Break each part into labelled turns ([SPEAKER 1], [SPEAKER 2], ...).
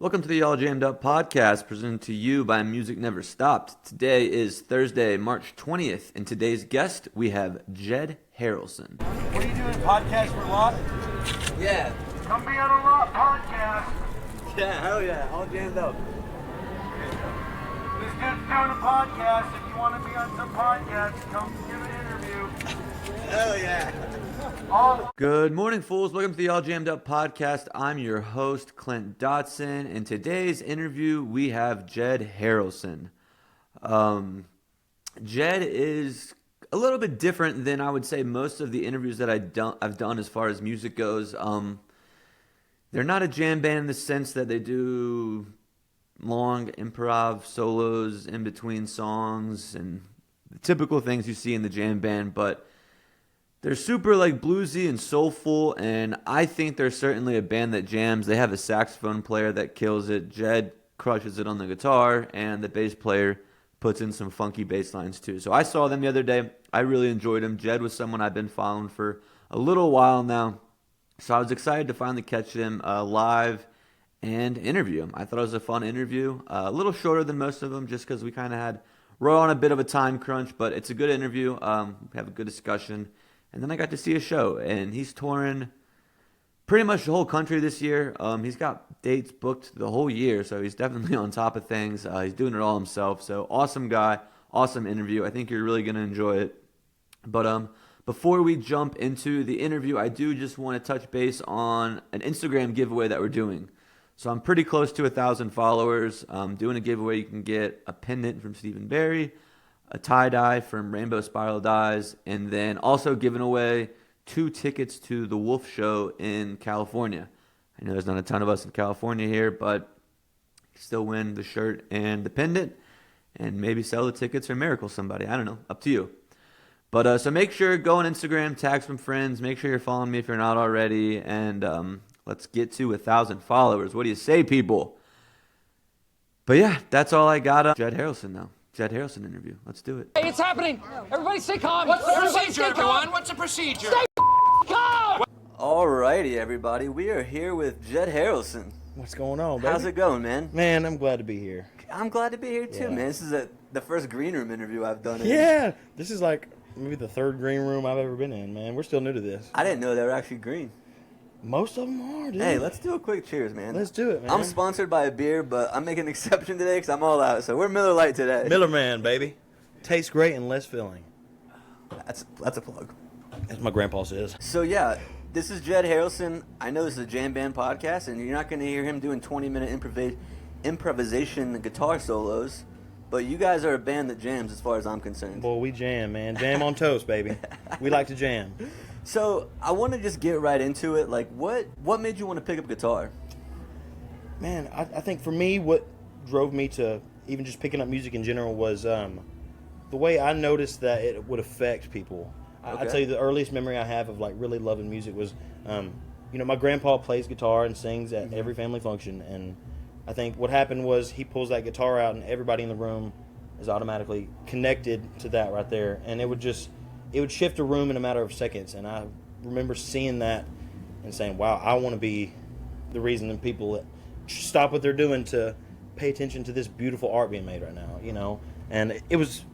[SPEAKER 1] Welcome to the All Jammed Up podcast presented to you by Music Never Stopped. Today is Thursday, March 20th, and today's guest, we have Jed Harrelson.
[SPEAKER 2] What are you doing, podcast for Lot?
[SPEAKER 1] Yeah.
[SPEAKER 2] Come be on a Lot podcast.
[SPEAKER 1] Yeah, hell yeah, All Jammed Up.
[SPEAKER 2] This dude's doing a podcast. If you want to be on some podcast, come give an interview.
[SPEAKER 1] Hell yeah. Good morning, fools. Welcome to the All Jammed Up podcast. I'm your host, Clint Dotson. In today's interview, we have Jed Harrelson. Jed is a little bit different than I would say most of the interviews that I've done as far as music goes. They're not a jam band in the sense that they do long improv solos in between songs and the typical things you see in the jam band, but they're super like bluesy and soulful, and I think they're certainly a band that jams. They have a saxophone player that kills it. Jed crushes it on the guitar, and the bass player puts in some funky bass lines too. So I saw them the other day. I really enjoyed them. Jed was someone I've been following for a little while now, so I was excited to finally catch him live and interview him. I thought it was a fun interview, a little shorter than most of them just because we kind of we're on a bit of a time crunch, but it's a good interview. We have a good discussion. And then I got to see a show, and he's touring pretty much the whole country this year. He's got dates booked the whole year, so he's definitely on top of things. He's doing it all himself, so awesome guy, awesome interview. I think you're really going to enjoy it. But before we jump into the interview, I do just want to touch base on an Instagram giveaway that we're doing. So I'm pretty close to 1,000 followers. Doing a giveaway. You can get a pendant from Stephen Barry, a tie-dye from Rainbow Spiral Dyes, and then also giving away 2 tickets to the Wolf Show in California. I know there's not a ton of us in California here, but you can still win the shirt and the pendant, and maybe sell the tickets or miracle somebody. I don't know. Up to you. But so make sure, go on Instagram, tag some friends, make sure you're following me if you're not already, and let's get to 1,000 followers. What do you say, people? But yeah, that's all I got. Jed Harrelson now. Jed Harrelson interview. Let's do it.
[SPEAKER 3] Hey, it's happening. Everybody stay calm.
[SPEAKER 4] What's the procedure, everyone? What's the procedure?
[SPEAKER 3] Stay calm.
[SPEAKER 1] Alrighty, everybody. We are here with Jed Harrelson.
[SPEAKER 5] What's going on, baby?
[SPEAKER 1] How's it going, man?
[SPEAKER 5] Man, I'm glad to be here.
[SPEAKER 1] I'm glad to be here too,
[SPEAKER 5] Yeah.
[SPEAKER 1] man. This is the first green room interview I've done.
[SPEAKER 5] Yeah, this is like maybe the 3rd green room I've ever been in, man. We're still new to this.
[SPEAKER 1] I didn't know they were actually green.
[SPEAKER 5] Most of them are, dude.
[SPEAKER 1] Hey, let's do a quick cheers, man.
[SPEAKER 5] Let's do it, man.
[SPEAKER 1] I'm sponsored by a beer, but I'm making an exception today because I'm all out. So we're Miller Lite today.
[SPEAKER 5] Miller Man, baby. Tastes great and less filling.
[SPEAKER 1] That's a plug.
[SPEAKER 5] As my grandpa says.
[SPEAKER 1] So yeah, this is Jed Harrelson. I know this is a jam band podcast, and you're not going to hear him doing 20-minute improvisation guitar solos, but you guys are a band that jams as far as I'm concerned.
[SPEAKER 5] Boy, we jam, man. Jam on toast, baby. We like to jam.
[SPEAKER 1] So I want to just get right into it. Like, what made you want to pick up guitar?
[SPEAKER 5] Man, I think for me, what drove me to even just picking up music in general was the way I noticed that it would affect people. I tell you, the earliest memory I have of like really loving music was, my grandpa plays guitar and sings at every family function, and I think what happened was he pulls that guitar out and everybody in the room is automatically connected to that right there, and it would shift a room in a matter of seconds. And I remember seeing that and saying, wow, I want to be the reason that people stop what they're doing to pay attention to this beautiful art being made right now, And it was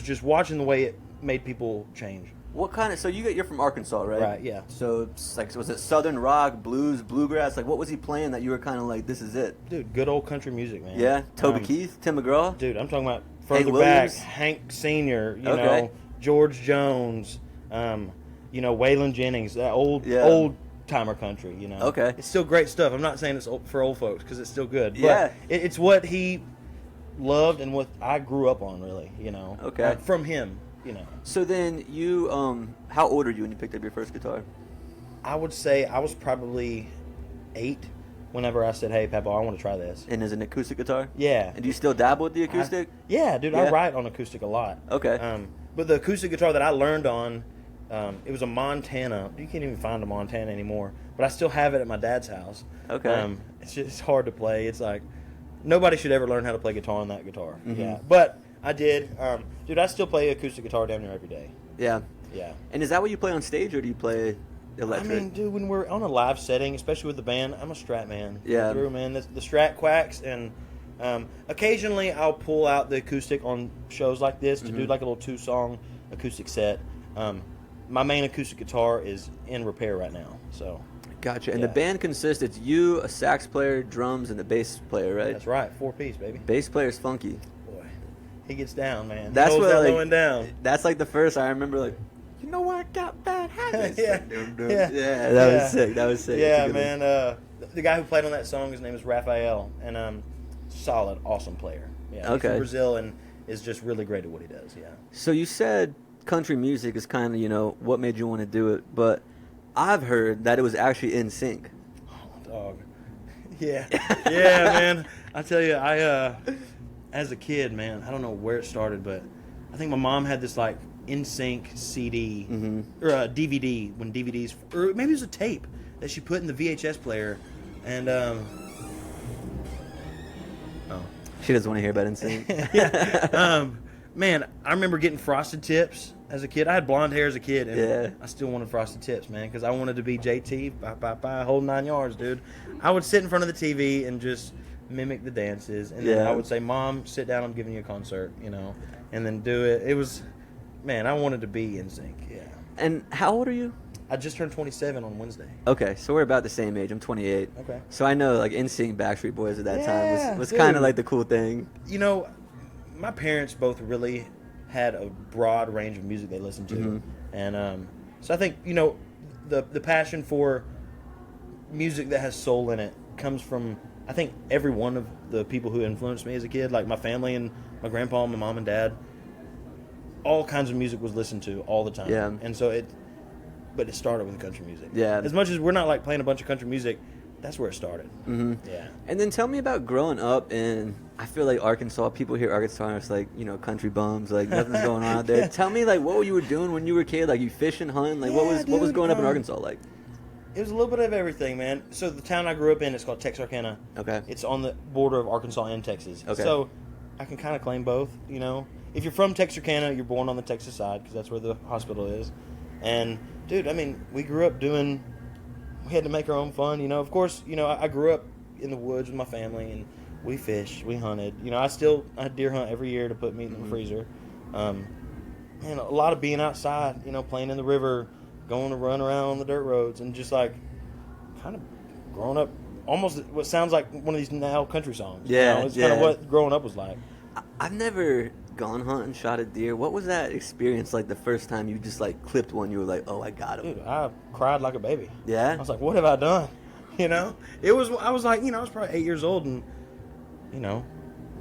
[SPEAKER 5] just watching the way it made people change.
[SPEAKER 1] What kind of, so you're from Arkansas, right?
[SPEAKER 5] Right, yeah.
[SPEAKER 1] So it's like, was it Southern rock, blues, bluegrass? Like, what was he playing that you were kind of like, this is it?
[SPEAKER 5] Dude, good old country music, man.
[SPEAKER 1] Yeah? Toby Keith, Tim McGraw?
[SPEAKER 5] Dude, I'm talking about further back,
[SPEAKER 1] Williams?
[SPEAKER 5] Hank Sr.,
[SPEAKER 1] Okay.
[SPEAKER 5] George Jones, Waylon Jennings, that old timer country,
[SPEAKER 1] Okay.
[SPEAKER 5] It's still great stuff. I'm not saying it's for old folks because it's still good. But
[SPEAKER 1] Yeah.
[SPEAKER 5] it's what he loved and what I grew up on, really,
[SPEAKER 1] Okay.
[SPEAKER 5] From him,
[SPEAKER 1] So then you, how old are you when you picked up your first guitar?
[SPEAKER 5] I would say I was probably 8 whenever I said, hey, Papa, I want to try this.
[SPEAKER 1] And is it an acoustic guitar?
[SPEAKER 5] Yeah.
[SPEAKER 1] And do you still dabble with the acoustic?
[SPEAKER 5] Yeah, dude,
[SPEAKER 1] Yeah.
[SPEAKER 5] I write on acoustic a lot.
[SPEAKER 1] Okay.
[SPEAKER 5] But the acoustic guitar that I learned on, it was a Montana. You can't even find a Montana anymore, but I still have it at my dad's house.
[SPEAKER 1] Okay.
[SPEAKER 5] It's hard to play. It's like nobody should ever learn how to play guitar on that guitar.
[SPEAKER 1] Mm-hmm.
[SPEAKER 5] Yeah, but I did. Dude, I still play acoustic guitar damn near every day.
[SPEAKER 1] Yeah.
[SPEAKER 5] Yeah.
[SPEAKER 1] And is that what you play on stage, or do you play electric?
[SPEAKER 5] I mean, dude, when we're on a live setting, especially with the band, I'm a Strat man.
[SPEAKER 1] Yeah.
[SPEAKER 5] Through, man. The Strat quacks, and occasionally I'll pull out the acoustic on shows like this to do like a little 2-song acoustic set. My main acoustic guitar is in repair right now, so.
[SPEAKER 1] Gotcha. And
[SPEAKER 5] Yeah.
[SPEAKER 1] the band consists, it's you, a sax player, drums, and the bass player, right?
[SPEAKER 5] That's right, 4-piece, baby.
[SPEAKER 1] Bass player's funky.
[SPEAKER 5] Boy, he gets down, man.
[SPEAKER 1] That's
[SPEAKER 5] he
[SPEAKER 1] what,
[SPEAKER 5] that
[SPEAKER 1] like,
[SPEAKER 5] low and down.
[SPEAKER 1] That's like the first I remember, like, you know I got bad habits.
[SPEAKER 5] Yeah.
[SPEAKER 1] Like, dum, dum.
[SPEAKER 5] Yeah.
[SPEAKER 1] Yeah, that
[SPEAKER 5] Yeah.
[SPEAKER 1] was sick. That was sick.
[SPEAKER 5] Yeah,
[SPEAKER 1] That's a good
[SPEAKER 5] man. The guy who played on that song, his name is Raphael, and solid, awesome player. Yeah, he's
[SPEAKER 1] Okay.
[SPEAKER 5] from Brazil and is just really great at what he does. Yeah.
[SPEAKER 1] So you said country music is kind of, what made you want to do it, but I've heard that it was actually in sync.
[SPEAKER 5] Dog. Yeah. Yeah, man. I tell you, as a kid, man, I don't know where it started, but I think my mom had this like NSYNC CD or a DVD when DVDs, or maybe it was a tape that she put in the VHS player, and
[SPEAKER 1] She doesn't want to hear about NSYNC.
[SPEAKER 5] man, I remember getting frosted tips as a kid. I had blonde hair as a kid, and
[SPEAKER 1] Yeah.
[SPEAKER 5] I still wanted frosted tips, man, because I wanted to be JT, whole 9 yards, dude. I would sit in front of the TV and just mimic the dances, and then
[SPEAKER 1] Yeah.
[SPEAKER 5] I would say, "Mom, sit down. I'm giving you a concert," and then do it. It was, man, I wanted to be in sync. Yeah.
[SPEAKER 1] And how old are you?
[SPEAKER 5] I just turned 27 on Wednesday.
[SPEAKER 1] Okay, so we're about the same age. I'm 28.
[SPEAKER 5] Okay.
[SPEAKER 1] So I know like NSYNC, Backstreet Boys at that
[SPEAKER 5] Yeah,
[SPEAKER 1] time was
[SPEAKER 5] dude.
[SPEAKER 1] kind of like the cool thing.
[SPEAKER 5] My parents both really had a broad range of music they listened to, and so I think the passion for music that has soul in it comes from, I think, every one of the people who influenced me as a kid, like my family and my grandpa and my mom and dad. All kinds of music was listened to all the time,
[SPEAKER 1] Yeah.
[SPEAKER 5] and so but it started with country music.
[SPEAKER 1] Yeah.
[SPEAKER 5] As much as we're not like playing a bunch of country music, that's where it started. Mm-hmm. Yeah.
[SPEAKER 1] And then tell me about growing up in, I feel like Arkansas, people hear Arkansas and it's like, country bums, like nothing's going on out there.
[SPEAKER 5] Yeah.
[SPEAKER 1] Tell me like what you were doing when you were a kid, like you fishing, hunting, like what was
[SPEAKER 5] dude,
[SPEAKER 1] growing up in Arkansas like?
[SPEAKER 5] It was a little bit of everything, man. So the town I grew up in is called Texarkana.
[SPEAKER 1] Okay.
[SPEAKER 5] It's on the border of Arkansas and Texas.
[SPEAKER 1] Okay.
[SPEAKER 5] So I can kind of claim both, If you're from Texarkana, you're born on the Texas side because that's where the hospital is. And, dude, I mean, we grew up we had to make our own fun, Of course, I grew up in the woods with my family, and we fished, we hunted. I deer hunt every year to put meat in the freezer. Man, a lot of being outside, playing in the river, going to run around on the dirt roads, and just like kind of growing up almost what sounds like one of these now country songs.
[SPEAKER 1] Yeah,
[SPEAKER 5] It's kind of
[SPEAKER 1] yeah.
[SPEAKER 5] what growing up was like.
[SPEAKER 1] I've never gone hunting, shot a deer. What was that experience like the first time you just like clipped one? You were like, oh, I got him.
[SPEAKER 5] Dude, I cried like a baby.
[SPEAKER 1] Yeah?
[SPEAKER 5] I was like, what have I done? I was like, I was probably 8 years old, and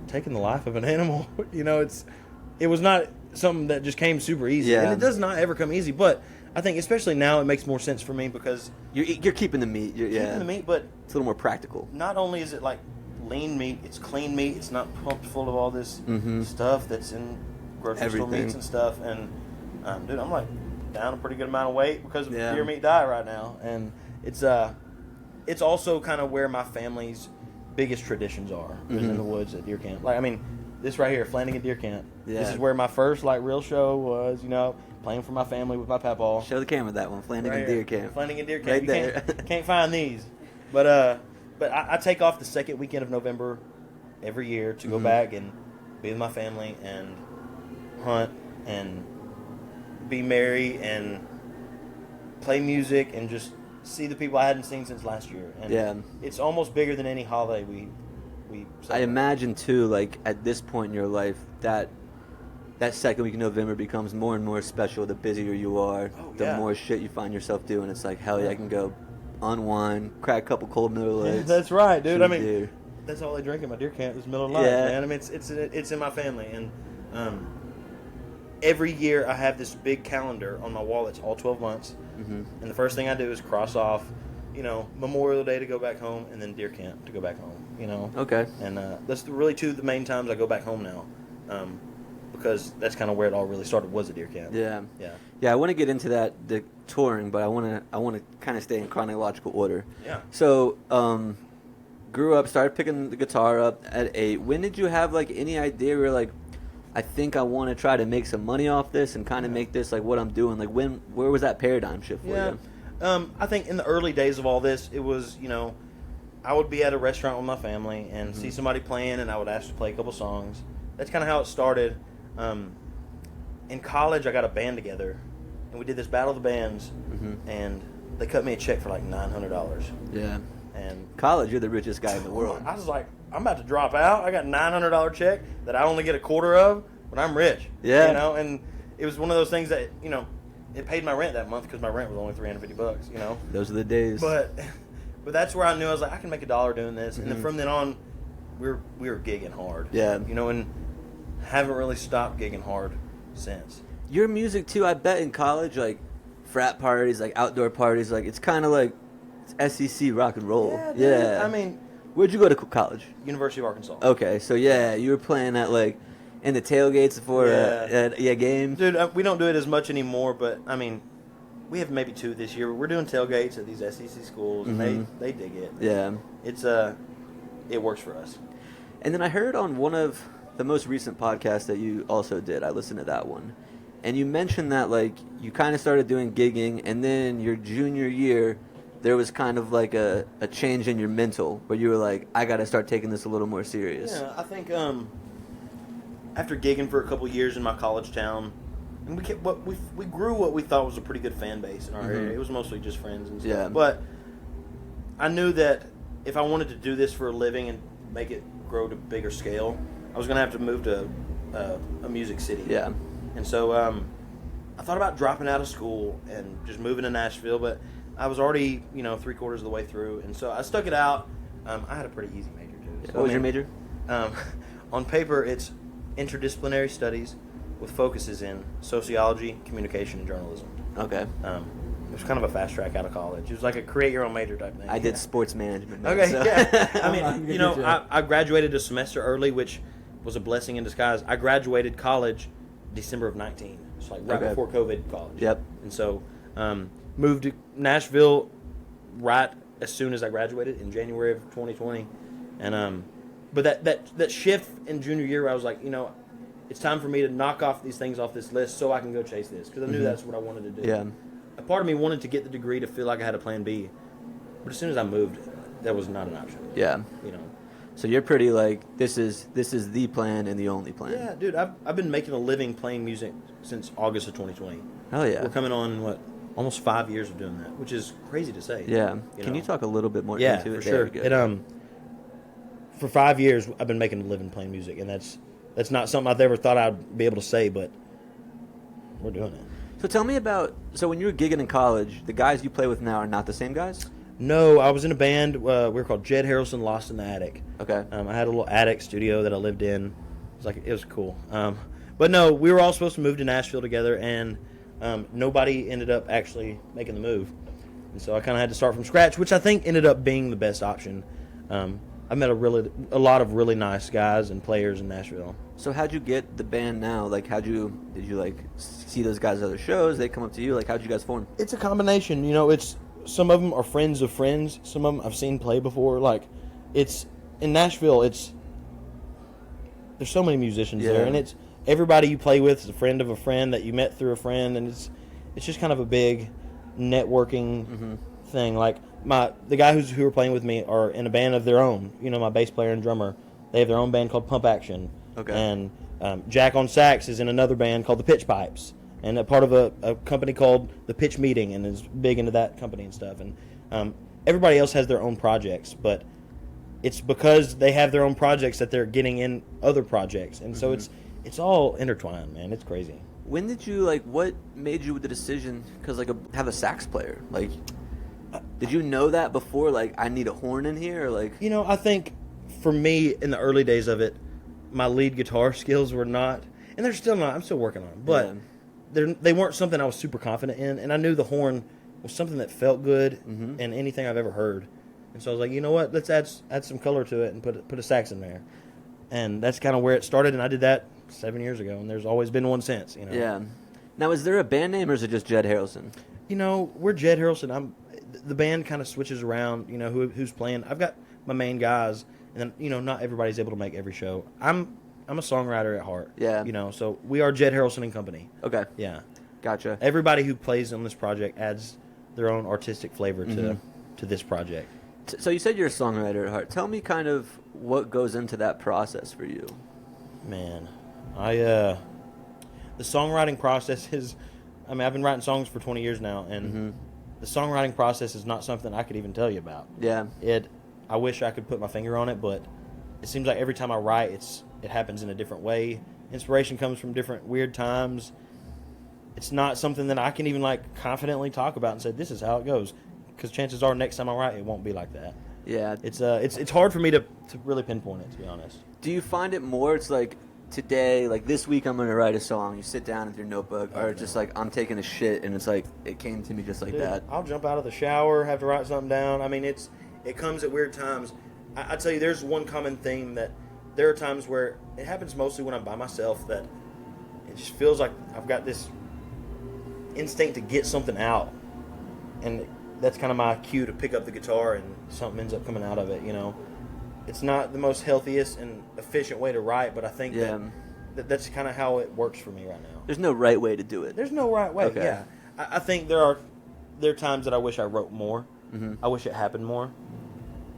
[SPEAKER 5] taking the life of an animal, it was not something that just came super easy.
[SPEAKER 1] Yeah.
[SPEAKER 5] And it does not ever come easy, but I think especially now it makes more sense for me because
[SPEAKER 1] You're keeping the meat.
[SPEAKER 5] keeping the meat, but
[SPEAKER 1] It's a little more practical.
[SPEAKER 5] not only is it like lean meat, it's clean meat. It's not pumped full of all this stuff that's in grocery store
[SPEAKER 1] Everything.
[SPEAKER 5] meats and stuff. And dude, I'm like down a pretty good amount of weight because of
[SPEAKER 1] Yeah.
[SPEAKER 5] deer meat diet right now. And it's also kind of where my family's biggest traditions are is in the woods at deer camp. Like, I mean, this right here, Flanagan Deer Camp.
[SPEAKER 1] Yeah.
[SPEAKER 5] This is where my first like real show was. Playing for my family with my papaw.
[SPEAKER 1] Show the camera that one, Flanagan
[SPEAKER 5] Right
[SPEAKER 1] Deer
[SPEAKER 5] here.
[SPEAKER 1] Camp.
[SPEAKER 5] Flanagan Deer Camp.
[SPEAKER 1] Right
[SPEAKER 5] You
[SPEAKER 1] there.
[SPEAKER 5] can't find these. But I take off the second weekend of November every year to go back and be with my family and hunt and be merry and play music and just see the people I hadn't seen since last year. And
[SPEAKER 1] Yeah.
[SPEAKER 5] it's almost bigger than any holiday we
[SPEAKER 1] I
[SPEAKER 5] celebrate.
[SPEAKER 1] imagine too, like at this point in your life, that second week in November becomes more and more special. The busier you are, the
[SPEAKER 5] yeah.
[SPEAKER 1] more shit you find yourself doing. It's like, hell yeah, I can go unwind, crack a couple cold Miller Lights.
[SPEAKER 5] That's right, dude.
[SPEAKER 1] shoot
[SPEAKER 5] I
[SPEAKER 1] a
[SPEAKER 5] mean,
[SPEAKER 1] deer.
[SPEAKER 5] that's all they drink in my deer camp is Miller Lite,
[SPEAKER 1] Yeah.
[SPEAKER 5] man. I mean, it's in my family, and every year I have this big calendar on my wall that's all 12 months, and the first thing I do is cross off, Memorial Day to go back home, and then deer camp to go back home.
[SPEAKER 1] Okay.
[SPEAKER 5] And that's really two of the main times I go back home now, because that's kind of where it all really started was a deer camp.
[SPEAKER 1] Yeah.
[SPEAKER 5] Yeah.
[SPEAKER 1] Yeah, I want to get into the touring, but I want to kind of stay in chronological order.
[SPEAKER 5] Yeah.
[SPEAKER 1] So, grew up, started picking the guitar up at 8. When did you have like any idea where like, I think I want to try to make some money off this and kind of make this like what I'm doing? Like where was that paradigm shift for
[SPEAKER 5] Yeah.
[SPEAKER 1] you?
[SPEAKER 5] I think in the early days of all this, it was, I would be at a restaurant with my family and see somebody playing, and I would ask to play a couple songs. That's kind of how it started. In college, I got a band together, and we did this Battle of the Bands, and they cut me a check for like $900.
[SPEAKER 1] Yeah.
[SPEAKER 5] And
[SPEAKER 1] College, you're the richest guy in the world.
[SPEAKER 5] I was like, I'm about to drop out. I got a $900 check that I only get a quarter of, but I'm rich.
[SPEAKER 1] Yeah.
[SPEAKER 5] And it was one of those things that, it paid my rent that month because my rent was only $350,
[SPEAKER 1] Those are the days.
[SPEAKER 5] But that's where I knew I was like, I can make $1 doing this. And then from then on, we were gigging hard.
[SPEAKER 1] Yeah.
[SPEAKER 5] And haven't really stopped gigging hard since.
[SPEAKER 1] Your music too, I bet in college, like frat parties, like outdoor parties, like it's kind of like SEC rock and roll.
[SPEAKER 5] Yeah, dude.
[SPEAKER 1] Yeah.
[SPEAKER 5] I mean,
[SPEAKER 1] where'd you go to college?
[SPEAKER 5] University of Arkansas.
[SPEAKER 1] Okay, so yeah, you were playing at like in the tailgates for games.
[SPEAKER 5] Dude, we don't do it as much anymore, but I mean, we have maybe 2 this year. We're doing tailgates at these SEC schools, and they dig it.
[SPEAKER 1] Yeah.
[SPEAKER 5] It's it works for us.
[SPEAKER 1] And then I heard on one of the most recent podcasts that you also did, I listened to that one, and you mentioned that like you kind of started doing gigging, and then your junior year, there was kind of like a change in your mental where you were like, I got to start taking this a little more serious.
[SPEAKER 5] Yeah, I think after gigging for a couple years in my college town, and we grew what we thought was a pretty good fan base in our area. It was mostly just friends and stuff.
[SPEAKER 1] Yeah.
[SPEAKER 5] But I knew that if I wanted to do this for a living and make it grow to bigger scale, I was going to have to move to a music city.
[SPEAKER 1] Yeah.
[SPEAKER 5] And so I thought about dropping out of school and just moving to Nashville, but I was already, 3/4 of the way through, and so I stuck it out. I had a pretty easy major too. So,
[SPEAKER 1] What was your major?
[SPEAKER 5] On paper, it's interdisciplinary studies with focuses in sociology, communication, and journalism.
[SPEAKER 1] Okay.
[SPEAKER 5] It was kind of a fast track out of college. It was like a create your own major type thing.
[SPEAKER 1] I did sports management. man,
[SPEAKER 5] Okay,
[SPEAKER 1] so-
[SPEAKER 5] yeah. I mean, I graduated a semester early, which was a blessing in disguise. I graduated college December of 19. It's like right
[SPEAKER 1] Okay.
[SPEAKER 5] before COVID college.
[SPEAKER 1] Yep.
[SPEAKER 5] And so moved to Nashville right as soon as I graduated in January of 2020. And but that shift in junior year, where I was like, it's time for me to knock off these things off this list so I can go chase this, because I knew that's what I wanted to do.
[SPEAKER 1] Yeah.
[SPEAKER 5] A part of me wanted to get the degree to feel like I had a plan B, but as soon as I moved, that was not an option.
[SPEAKER 1] Yeah. So you're pretty like, this is the plan and the only plan.
[SPEAKER 5] Yeah, dude, I've been making a living playing music since August of 2020.
[SPEAKER 1] Hell yeah.
[SPEAKER 5] We're coming on almost 5 years of doing that, which is crazy to say.
[SPEAKER 1] Yeah. Can you talk a little bit more
[SPEAKER 5] Yeah,
[SPEAKER 1] into it?
[SPEAKER 5] for
[SPEAKER 1] There
[SPEAKER 5] sure.
[SPEAKER 1] we go.
[SPEAKER 5] For 5 years, I've been making a living playing music, and that's not something I've ever thought I'd be able to say, but we're doing it.
[SPEAKER 1] So tell me about, so when you were gigging in college, the guys you play with now are not the same guys?
[SPEAKER 5] No, I was in a band. We were called Jed Harrelson, Lost in the Attic.
[SPEAKER 1] Okay.
[SPEAKER 5] I had a little attic studio that I lived in. It was cool. But no, we were all supposed to move to Nashville together, and nobody ended up actually making the move. And so I kind of had to start from scratch, which I think ended up being the best option. I met a lot of really nice guys and players in Nashville.
[SPEAKER 1] So how'd you get the band now? Like, did you like see those guys at other shows? They come up to you? Like, how'd you guys form?
[SPEAKER 5] It's a combination. It's some of them are friends of friends. Some of them I've seen play before. Like, it's in Nashville. There's so many musicians there, and it's everybody you play with is a friend of a friend that you met through a friend, and it's just kind of a big networking thing. Like the guy who are playing with me are in a band of their own. My bass player and drummer, they have their own band called Pump Action.
[SPEAKER 1] Okay.
[SPEAKER 5] And Jack on sax is in another band called the Pitch Pipes, and a part of a company called the Pitch Meeting, and is big into that company and stuff. And everybody else has their own projects, but it's because they have their own projects that they're getting in other projects, and so it's all intertwined, man. It's crazy.
[SPEAKER 1] When did you, what made you the decision, because, have a sax player? Did you know that before, I need a horn in here, or,
[SPEAKER 5] I think for me, in the early days of it, my lead guitar skills were not, and they're still not, I'm still working on them, but they weren't something I was super confident in, and I knew the horn was something that felt good in anything I've ever heard. And so I was like, you know what, let's add some color to it and put a sax in there. And that's kind of where it started, and I did that 7 years ago, and there's always been one since.
[SPEAKER 1] Yeah. Now, is there a band name, or is it just Jed Harrelson?
[SPEAKER 5] We're Jed Harrelson. The band kind of switches around, who's playing. I've got my main guys, and then, not everybody's able to make every show. I'm a songwriter at heart.
[SPEAKER 1] Yeah.
[SPEAKER 5] So we are Jed Harrelson and Company.
[SPEAKER 1] Okay.
[SPEAKER 5] Yeah.
[SPEAKER 1] Gotcha.
[SPEAKER 5] Everybody who plays on this project adds their own artistic flavor to this project.
[SPEAKER 1] So you said you're a songwriter at heart. Tell me kind of what goes into that process for you.
[SPEAKER 5] Man, the songwriting process is, I mean, I've been writing songs for 20 years now, and the songwriting process is not something I could even tell you about.
[SPEAKER 1] Yeah.
[SPEAKER 5] I wish I could put my finger on it, but it seems like every time I write, it happens in a different way. Inspiration comes from different weird times. It's not something that I can even like confidently talk about and say this is how it goes, because chances are next time I write, it won't be like that.
[SPEAKER 1] Yeah.
[SPEAKER 5] It's hard for me to really pinpoint it, to be honest.
[SPEAKER 1] Do you find it more? It's like today, like this week, I'm gonna write a song. You sit down with your notebook, or just like I'm taking a shit, and it's like it came to me just like that.
[SPEAKER 5] I'll jump out of the shower, have to write something down. I mean, it comes at weird times. I tell you, there's one common theme that there are times where it happens mostly when I'm by myself, that it just feels like I've got this instinct to get something out, and that's kind of my cue to pick up the guitar, and something ends up coming out of it. You know, it's not the most healthiest and efficient way to write, but I think that's kind of how it works for me right now.
[SPEAKER 1] There's no right way to do it.
[SPEAKER 5] There's no right way.
[SPEAKER 1] Okay.
[SPEAKER 5] Yeah, I think there are times that I wish I wrote more. I wish it happened more,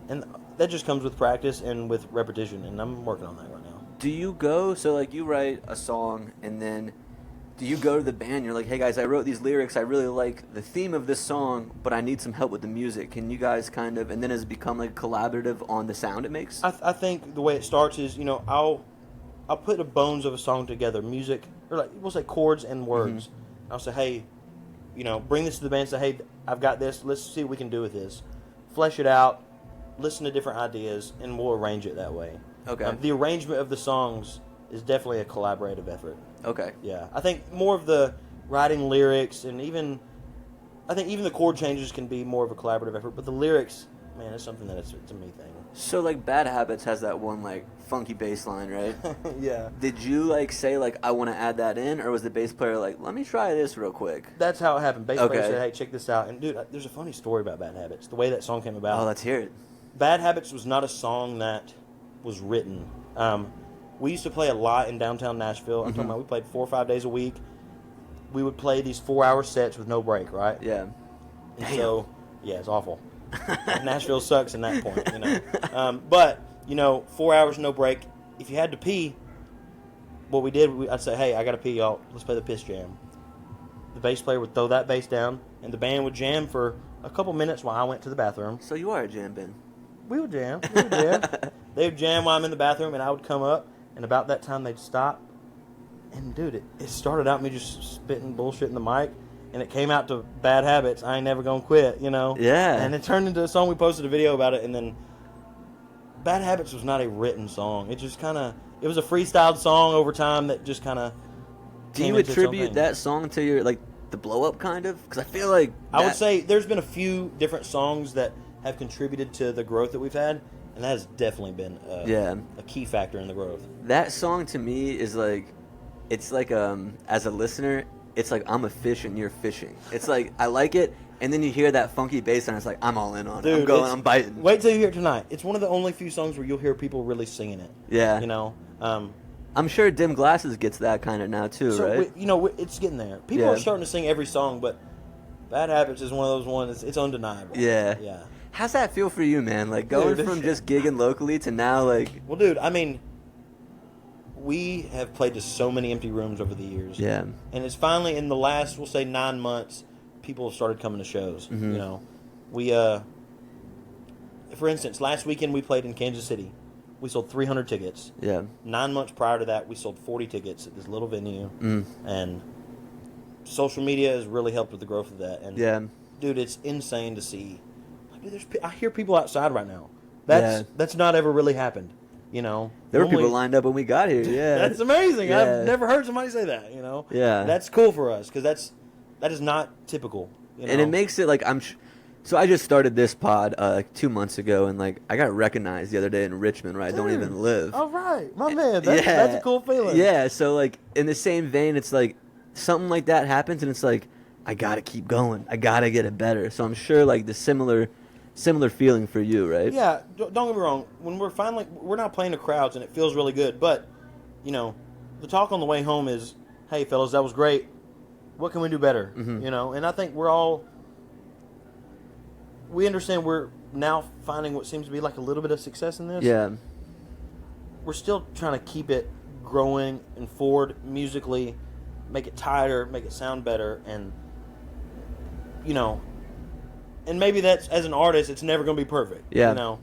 [SPEAKER 5] and that just comes with practice and with repetition, and I'm working on that right now.
[SPEAKER 1] Do you go, so like you write a song, and then do you go to the band, you're like, hey guys, I wrote these lyrics, I really like the theme of this song, but I need some help with the music. Can you guys kind of, and then has it become like collaborative on the sound it makes?
[SPEAKER 5] I think the way it starts is, you know, I'll put the bones of a song together, music, or like we'll say chords and words. I'll say, hey, you know, bring this to the band, say, hey, I've got this, let's see what we can do with this. Flesh it out, listen to different ideas, and we'll arrange it that way.
[SPEAKER 1] Okay.
[SPEAKER 5] The arrangement of the songs is definitely a collaborative effort.
[SPEAKER 1] Okay.
[SPEAKER 5] Yeah. I think more of the writing lyrics, and even the chord changes can be more of a collaborative effort, but the lyrics, man, it's something that it's a me thing.
[SPEAKER 1] So like Bad Habits has that one like funky bass line, right?
[SPEAKER 5] Yeah.
[SPEAKER 1] Did you like say like I want to add that in, or was the bass player like, let me try this real quick?
[SPEAKER 5] That's how it happened. Bass player
[SPEAKER 1] Okay.
[SPEAKER 5] said, hey, check this out. And dude, there's a funny story about Bad Habits. The way that song came about.
[SPEAKER 1] Oh, let's hear it.
[SPEAKER 5] Bad Habits was not a song that was written. We used to play a lot in downtown Nashville. I'm talking about we played 4 or 5 days a week. We would play these 4-hour sets with no break, right?
[SPEAKER 1] Yeah.
[SPEAKER 5] And so, yeah, it's awful. Nashville sucks in that point, you know. But, you know, 4 hours, no break. If you had to pee, what we did, I'd say, hey, I got to pee, y'all. Let's play the piss jam. The bass player would throw that bass down, and the band would jam for a couple minutes while I went to the bathroom.
[SPEAKER 1] So you are a jam band.
[SPEAKER 5] We would jam. They would jam while I'm in the bathroom, and I would come up, and about that time they'd stop. And, dude, it started out me just spitting bullshit in the mic, and it came out to Bad Habits. I ain't never gonna quit, you know?
[SPEAKER 1] Yeah.
[SPEAKER 5] And it turned into a song. We posted a video about it, and then Bad Habits was not a written song. It just kind of, it was a freestyled song over time that just kind of.
[SPEAKER 1] Do you attribute that song to your, like, the blow up kind of? Because I feel like.
[SPEAKER 5] I would say there's been a few different songs that have contributed to the growth that we've had, and that has definitely been a key factor in the growth.
[SPEAKER 1] That song to me is like, it's like, as a listener, it's like I'm a fish and you're fishing. It's like, I like it, and then you hear that funky bass and it's like, I'm all in on it.
[SPEAKER 5] Dude,
[SPEAKER 1] I'm biting.
[SPEAKER 5] Wait till you hear it tonight. It's one of the only few songs where you'll hear people really singing it.
[SPEAKER 1] Yeah.
[SPEAKER 5] You know?
[SPEAKER 1] I'm sure Dim Glasses gets that kind of now too,
[SPEAKER 5] So,
[SPEAKER 1] right?
[SPEAKER 5] it's getting there. People are starting to sing every song, but Bad Habits is one of those ones, it's undeniable.
[SPEAKER 1] Yeah.
[SPEAKER 5] Yeah.
[SPEAKER 1] How's that feel for you, man? Like, going from just gigging locally to now, like...
[SPEAKER 5] Well, dude, I mean, we have played to so many empty rooms over the years.
[SPEAKER 1] Yeah.
[SPEAKER 5] And it's finally, in the last, we'll say 9 months, people have started coming to shows. You know, we, for instance, last weekend we played in Kansas City. We sold 300 tickets.
[SPEAKER 1] Yeah.
[SPEAKER 5] 9 months prior to that, we sold 40 tickets at this little venue. And social media has really helped with the growth of that. And dude, it's insane to see. Like, dude, I hear people outside right now. That's not ever really happened. You know,
[SPEAKER 1] there were people lined up when we got here. Yeah,
[SPEAKER 5] that's amazing.
[SPEAKER 1] Yeah.
[SPEAKER 5] I've never heard somebody say that. You know,
[SPEAKER 1] yeah,
[SPEAKER 5] that's cool for us because that is not typical. You know?
[SPEAKER 1] And it makes it like So I just started this pod like 2 months ago, and like I got recognized the other day in Richmond, where I don't even live.
[SPEAKER 5] All right, my man, that's a cool feeling.
[SPEAKER 1] Yeah, so like in the same vein, it's like something like that happens, and it's like I gotta keep going. I gotta get it better. So I'm sure like the similar feeling for you, right?
[SPEAKER 5] Yeah, don't get me wrong. When we're not playing to crowds, and it feels really good. But you know, the talk on the way home is, "Hey, fellas, that was great. What can we do better?" You know, and I think we're all we understand we're now finding what seems to be like a little bit of success in this.
[SPEAKER 1] Yeah.
[SPEAKER 5] We're still trying to keep it growing and forward musically, make it tighter, make it sound better, and and maybe that's, as an artist, it's never going to be perfect.
[SPEAKER 1] Yeah.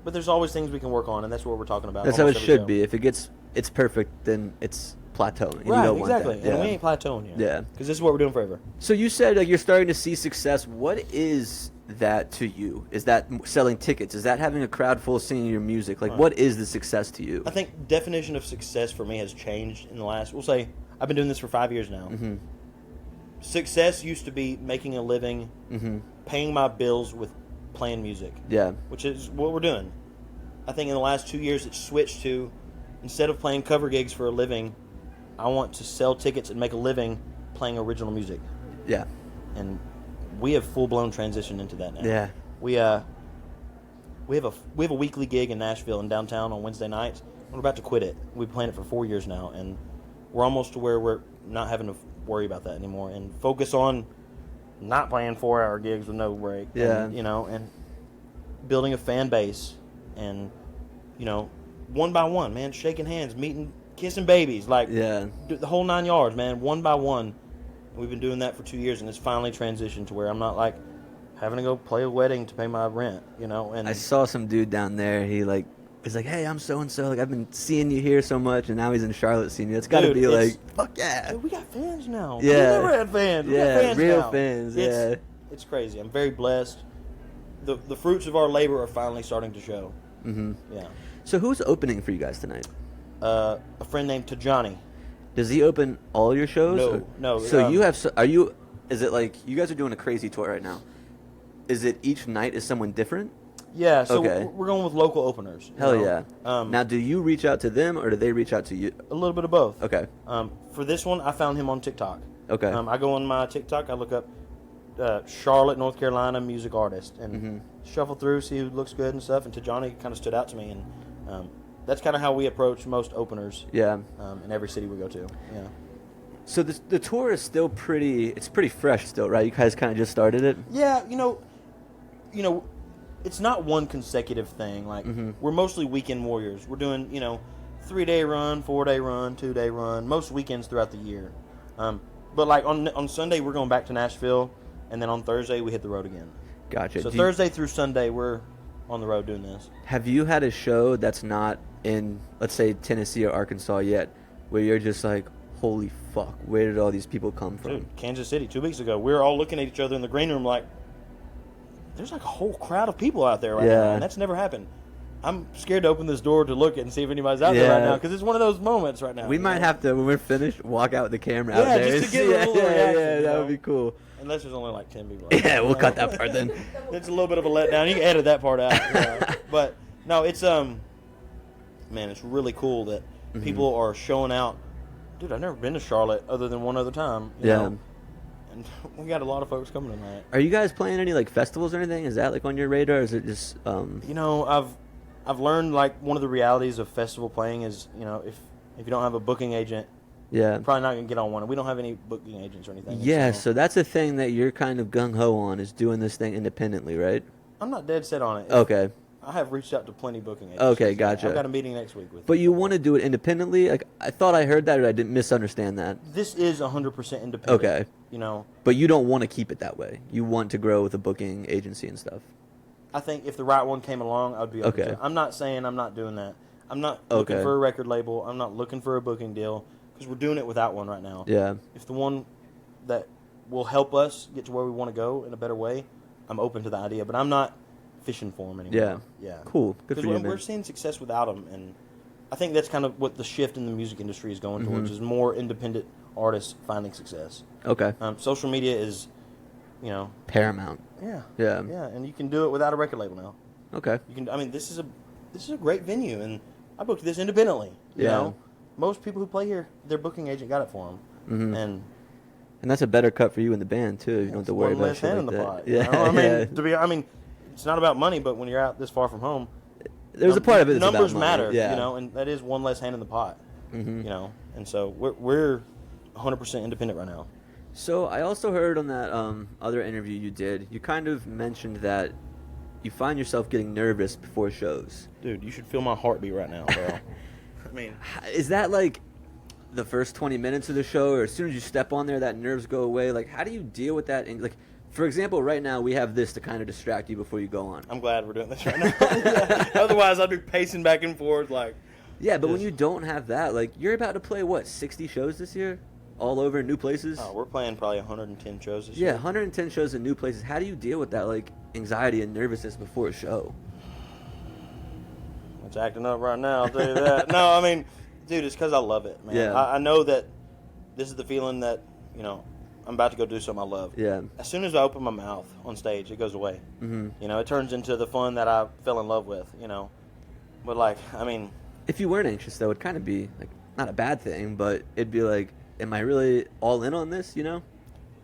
[SPEAKER 5] But there's always things we can work on, and that's what we're talking about.
[SPEAKER 1] That's how it
[SPEAKER 5] almost every
[SPEAKER 1] should
[SPEAKER 5] show.
[SPEAKER 1] be. If it's perfect, then it's plateauing.
[SPEAKER 5] Right,
[SPEAKER 1] you don't
[SPEAKER 5] exactly.
[SPEAKER 1] Want that.
[SPEAKER 5] And
[SPEAKER 1] Yeah.
[SPEAKER 5] we ain't plateauing yet.
[SPEAKER 1] Yeah.
[SPEAKER 5] Because this is what we're doing forever.
[SPEAKER 1] So you said you're starting to see success. What is that to you? Is that selling tickets? Is that having a crowd full singing your music? Like, what is the success to you?
[SPEAKER 5] I think definition of success for me has changed in the last, we'll say, I've been doing this for 5 years now.
[SPEAKER 1] Mm-hmm.
[SPEAKER 5] Success used to be making a living, paying my bills with playing music.
[SPEAKER 1] Yeah.
[SPEAKER 5] Which is what we're doing. I think in the last 2 years it's switched to, instead of playing cover gigs for a living, I want to sell tickets and make a living playing original music.
[SPEAKER 1] Yeah.
[SPEAKER 5] And we have full-blown transitioned into that now.
[SPEAKER 1] Yeah.
[SPEAKER 5] We have a weekly gig in Nashville in downtown on Wednesday nights. We're about to quit it. We've been playing it for 4 years now, and we're almost to where we're not having to worry about that anymore and focus on not playing 4-hour gigs with no break.
[SPEAKER 1] Yeah.
[SPEAKER 5] And, and building a fan base, and one by one, man, shaking hands, meeting, kissing babies, like
[SPEAKER 1] Yeah.
[SPEAKER 5] the whole 9 yards, man, one by one. We've been doing that for 2 years, and it's finally transitioned to where I'm not like having to go play a wedding to pay my rent, And
[SPEAKER 1] I saw some dude down there. He was like, "Hey, I'm so and so. Like, I've been seeing you here so much, and now he's in Charlotte seeing you. It's got to
[SPEAKER 5] Dude,
[SPEAKER 1] be
[SPEAKER 5] it's-
[SPEAKER 1] like, fuck yeah."
[SPEAKER 5] dude, we got fans now.
[SPEAKER 1] Yeah.
[SPEAKER 5] We never had fans. We got
[SPEAKER 1] Yeah,
[SPEAKER 5] fans
[SPEAKER 1] real
[SPEAKER 5] now.
[SPEAKER 1] fans,
[SPEAKER 5] It's crazy. I'm very blessed. The fruits of our labor are finally starting to show.
[SPEAKER 1] Mm-hmm.
[SPEAKER 5] Yeah.
[SPEAKER 1] So who's opening for you guys tonight?
[SPEAKER 5] A friend named Tajani.
[SPEAKER 1] Does he open all your shows?
[SPEAKER 5] No,
[SPEAKER 1] or-
[SPEAKER 5] no,
[SPEAKER 1] So you have? Are you? Is it like you guys are doing a crazy tour right now? Is it each night is someone different?
[SPEAKER 5] Yeah, so
[SPEAKER 1] Okay.
[SPEAKER 5] we're going with local openers. you
[SPEAKER 1] Hell
[SPEAKER 5] know?
[SPEAKER 1] yeah. Now, do you reach out to them or do they reach out to you?
[SPEAKER 5] A little bit of both.
[SPEAKER 1] Okay.
[SPEAKER 5] For this one, I found him on TikTok.
[SPEAKER 1] Okay.
[SPEAKER 5] I go on my TikTok, I look up Charlotte, North Carolina music artist, and
[SPEAKER 1] Mm-hmm.
[SPEAKER 5] shuffle through, see who looks good and stuff. And Tajani kind of stood out to me, and that's kind of how we approach most openers.
[SPEAKER 1] Yeah.
[SPEAKER 5] In every city we go to. Yeah.
[SPEAKER 1] So the tour is still it's pretty fresh still, right? You guys kind of just started it?
[SPEAKER 5] Yeah, it's not one consecutive thing. Like we're mostly weekend warriors. We're doing 3-day run, 4-day run, 2-day run, most weekends throughout the year. But like on Sunday we're going back to Nashville, and then on Thursday we hit the road again.
[SPEAKER 1] Gotcha.
[SPEAKER 5] So Thursday through Sunday we're on the road doing this.
[SPEAKER 1] Have you had a show that's not in, let's say, Tennessee or Arkansas yet, where you're just like, holy fuck, where did all these people come from?
[SPEAKER 5] Dude, Kansas City 2 weeks ago, we were all looking at each other in the green room like, there's like a whole crowd of people out there right
[SPEAKER 1] Yeah.
[SPEAKER 5] now, and that's never happened. I'm scared to open this door to look and see if anybody's out there
[SPEAKER 1] Yeah.
[SPEAKER 5] right now, because it's one of those moments right now.
[SPEAKER 1] We
[SPEAKER 5] you
[SPEAKER 1] might
[SPEAKER 5] know?
[SPEAKER 1] have to, when we're finished, walk out with the camera out
[SPEAKER 5] Yeah,
[SPEAKER 1] there.
[SPEAKER 5] just to
[SPEAKER 1] and
[SPEAKER 5] get a
[SPEAKER 1] see-
[SPEAKER 5] little reaction,
[SPEAKER 1] yeah,
[SPEAKER 5] you
[SPEAKER 1] that
[SPEAKER 5] know?
[SPEAKER 1] would be cool.
[SPEAKER 5] Unless there's only like 10 people.
[SPEAKER 1] Yeah, we'll cut that part then.
[SPEAKER 5] It's a little bit of a letdown. You can edit that part out. But no, it's man, it's really cool that people are showing out. Dude, I've never been to Charlotte other than one other time. You know? And we got a lot of folks coming tonight.
[SPEAKER 1] Are you guys playing any like festivals or anything? Is that like on your radar? Or is it just
[SPEAKER 5] I've learned like one of the realities of festival playing is if you don't have a booking agent,
[SPEAKER 1] yeah.
[SPEAKER 5] you're probably not gonna get on one. We don't have any booking agents or anything.
[SPEAKER 1] Yeah, so that's a thing that you're kind of gung ho on, is doing this thing independently, right?
[SPEAKER 5] I'm not dead set on it.
[SPEAKER 1] Okay.
[SPEAKER 5] I have reached out to plenty of booking agents.
[SPEAKER 1] Okay, gotcha.
[SPEAKER 5] I've got a meeting next week with.
[SPEAKER 1] But you want to do it independently? Like, I thought I heard that, or I didn't misunderstand that.
[SPEAKER 5] This is 100% independent.
[SPEAKER 1] Okay.
[SPEAKER 5] But
[SPEAKER 1] you don't want to keep it that way. You want to grow with a booking agency and stuff.
[SPEAKER 5] I think if the right one came along, I'd be open
[SPEAKER 1] Okay.
[SPEAKER 5] to it. I'm not saying I'm not doing that. I'm not looking
[SPEAKER 1] Okay.
[SPEAKER 5] for a record label. I'm not looking for a booking deal, because we're doing it without one right now.
[SPEAKER 1] Yeah.
[SPEAKER 5] If the one that will help us get to where we want to go in a better way, I'm open to the idea. But I'm not fishing for them anymore.
[SPEAKER 1] Yeah. Cool. Good for you,
[SPEAKER 5] Because
[SPEAKER 1] man.
[SPEAKER 5] we're seeing success without them, and I think that's kind of what the shift in the music industry is going
[SPEAKER 1] Mm-hmm.
[SPEAKER 5] towards, is more independent artists finding success.
[SPEAKER 1] Okay.
[SPEAKER 5] Social media is,
[SPEAKER 1] Paramount.
[SPEAKER 5] yeah,
[SPEAKER 1] Yeah.
[SPEAKER 5] and you can do it without a record label now.
[SPEAKER 1] Okay.
[SPEAKER 5] You can. I mean, this is a great venue, and I booked this independently. You
[SPEAKER 1] Yeah.
[SPEAKER 5] know, most people who play here, their booking agent got it for them,
[SPEAKER 1] Mm-hmm.
[SPEAKER 5] and
[SPEAKER 1] And that's a better cut for you in the band, too. You don't have to worry
[SPEAKER 5] one
[SPEAKER 1] about
[SPEAKER 5] less
[SPEAKER 1] shit
[SPEAKER 5] hand
[SPEAKER 1] like
[SPEAKER 5] in the
[SPEAKER 1] that.
[SPEAKER 5] pot.
[SPEAKER 1] Yeah.
[SPEAKER 5] You know?
[SPEAKER 1] yeah.
[SPEAKER 5] I mean, it's not about money, but when you're out this far from home,
[SPEAKER 1] There's a part of it that's
[SPEAKER 5] numbers
[SPEAKER 1] about money.
[SPEAKER 5] matter.
[SPEAKER 1] Yeah.
[SPEAKER 5] And that is one less hand in the pot.
[SPEAKER 1] Mhm.
[SPEAKER 5] And so we're 100% independent right now.
[SPEAKER 1] So I also heard on that other interview you did, you kind of mentioned that you find yourself getting nervous before shows.
[SPEAKER 5] Dude, you should feel my heartbeat right now, bro. I mean,
[SPEAKER 1] Is that like the first 20 minutes of the show, or as soon as you step on there, that nerves go away? Like, how do you deal with that? And like, for example, right now we have this to kind of distract you before you go on.
[SPEAKER 5] I'm glad we're doing this right now. Otherwise, I'd be pacing back and forth like.
[SPEAKER 1] Yeah, but when you don't have that, like, you're about to play, what, 60 shows this year? All over in new places?
[SPEAKER 5] Oh, we're playing probably 110 shows this
[SPEAKER 1] Yeah,
[SPEAKER 5] year.
[SPEAKER 1] 110 shows in new places. How do you deal with that, like, anxiety and nervousness before a show?
[SPEAKER 5] It's acting up right now, I'll tell you that. No, I mean, dude, it's because I love it, man.
[SPEAKER 1] Yeah.
[SPEAKER 5] I know that this is the feeling that, you know, I'm about to go do something I love.
[SPEAKER 1] Yeah.
[SPEAKER 5] As soon as I open my mouth on stage, it goes away.
[SPEAKER 1] Mm-hmm.
[SPEAKER 5] You know, it turns into the fun that I fell in love with, you know. But, like, I mean...
[SPEAKER 1] If you weren't anxious, though, it'd kind of be, like, not a bad thing, but it'd be like, am I really all in on this, you know?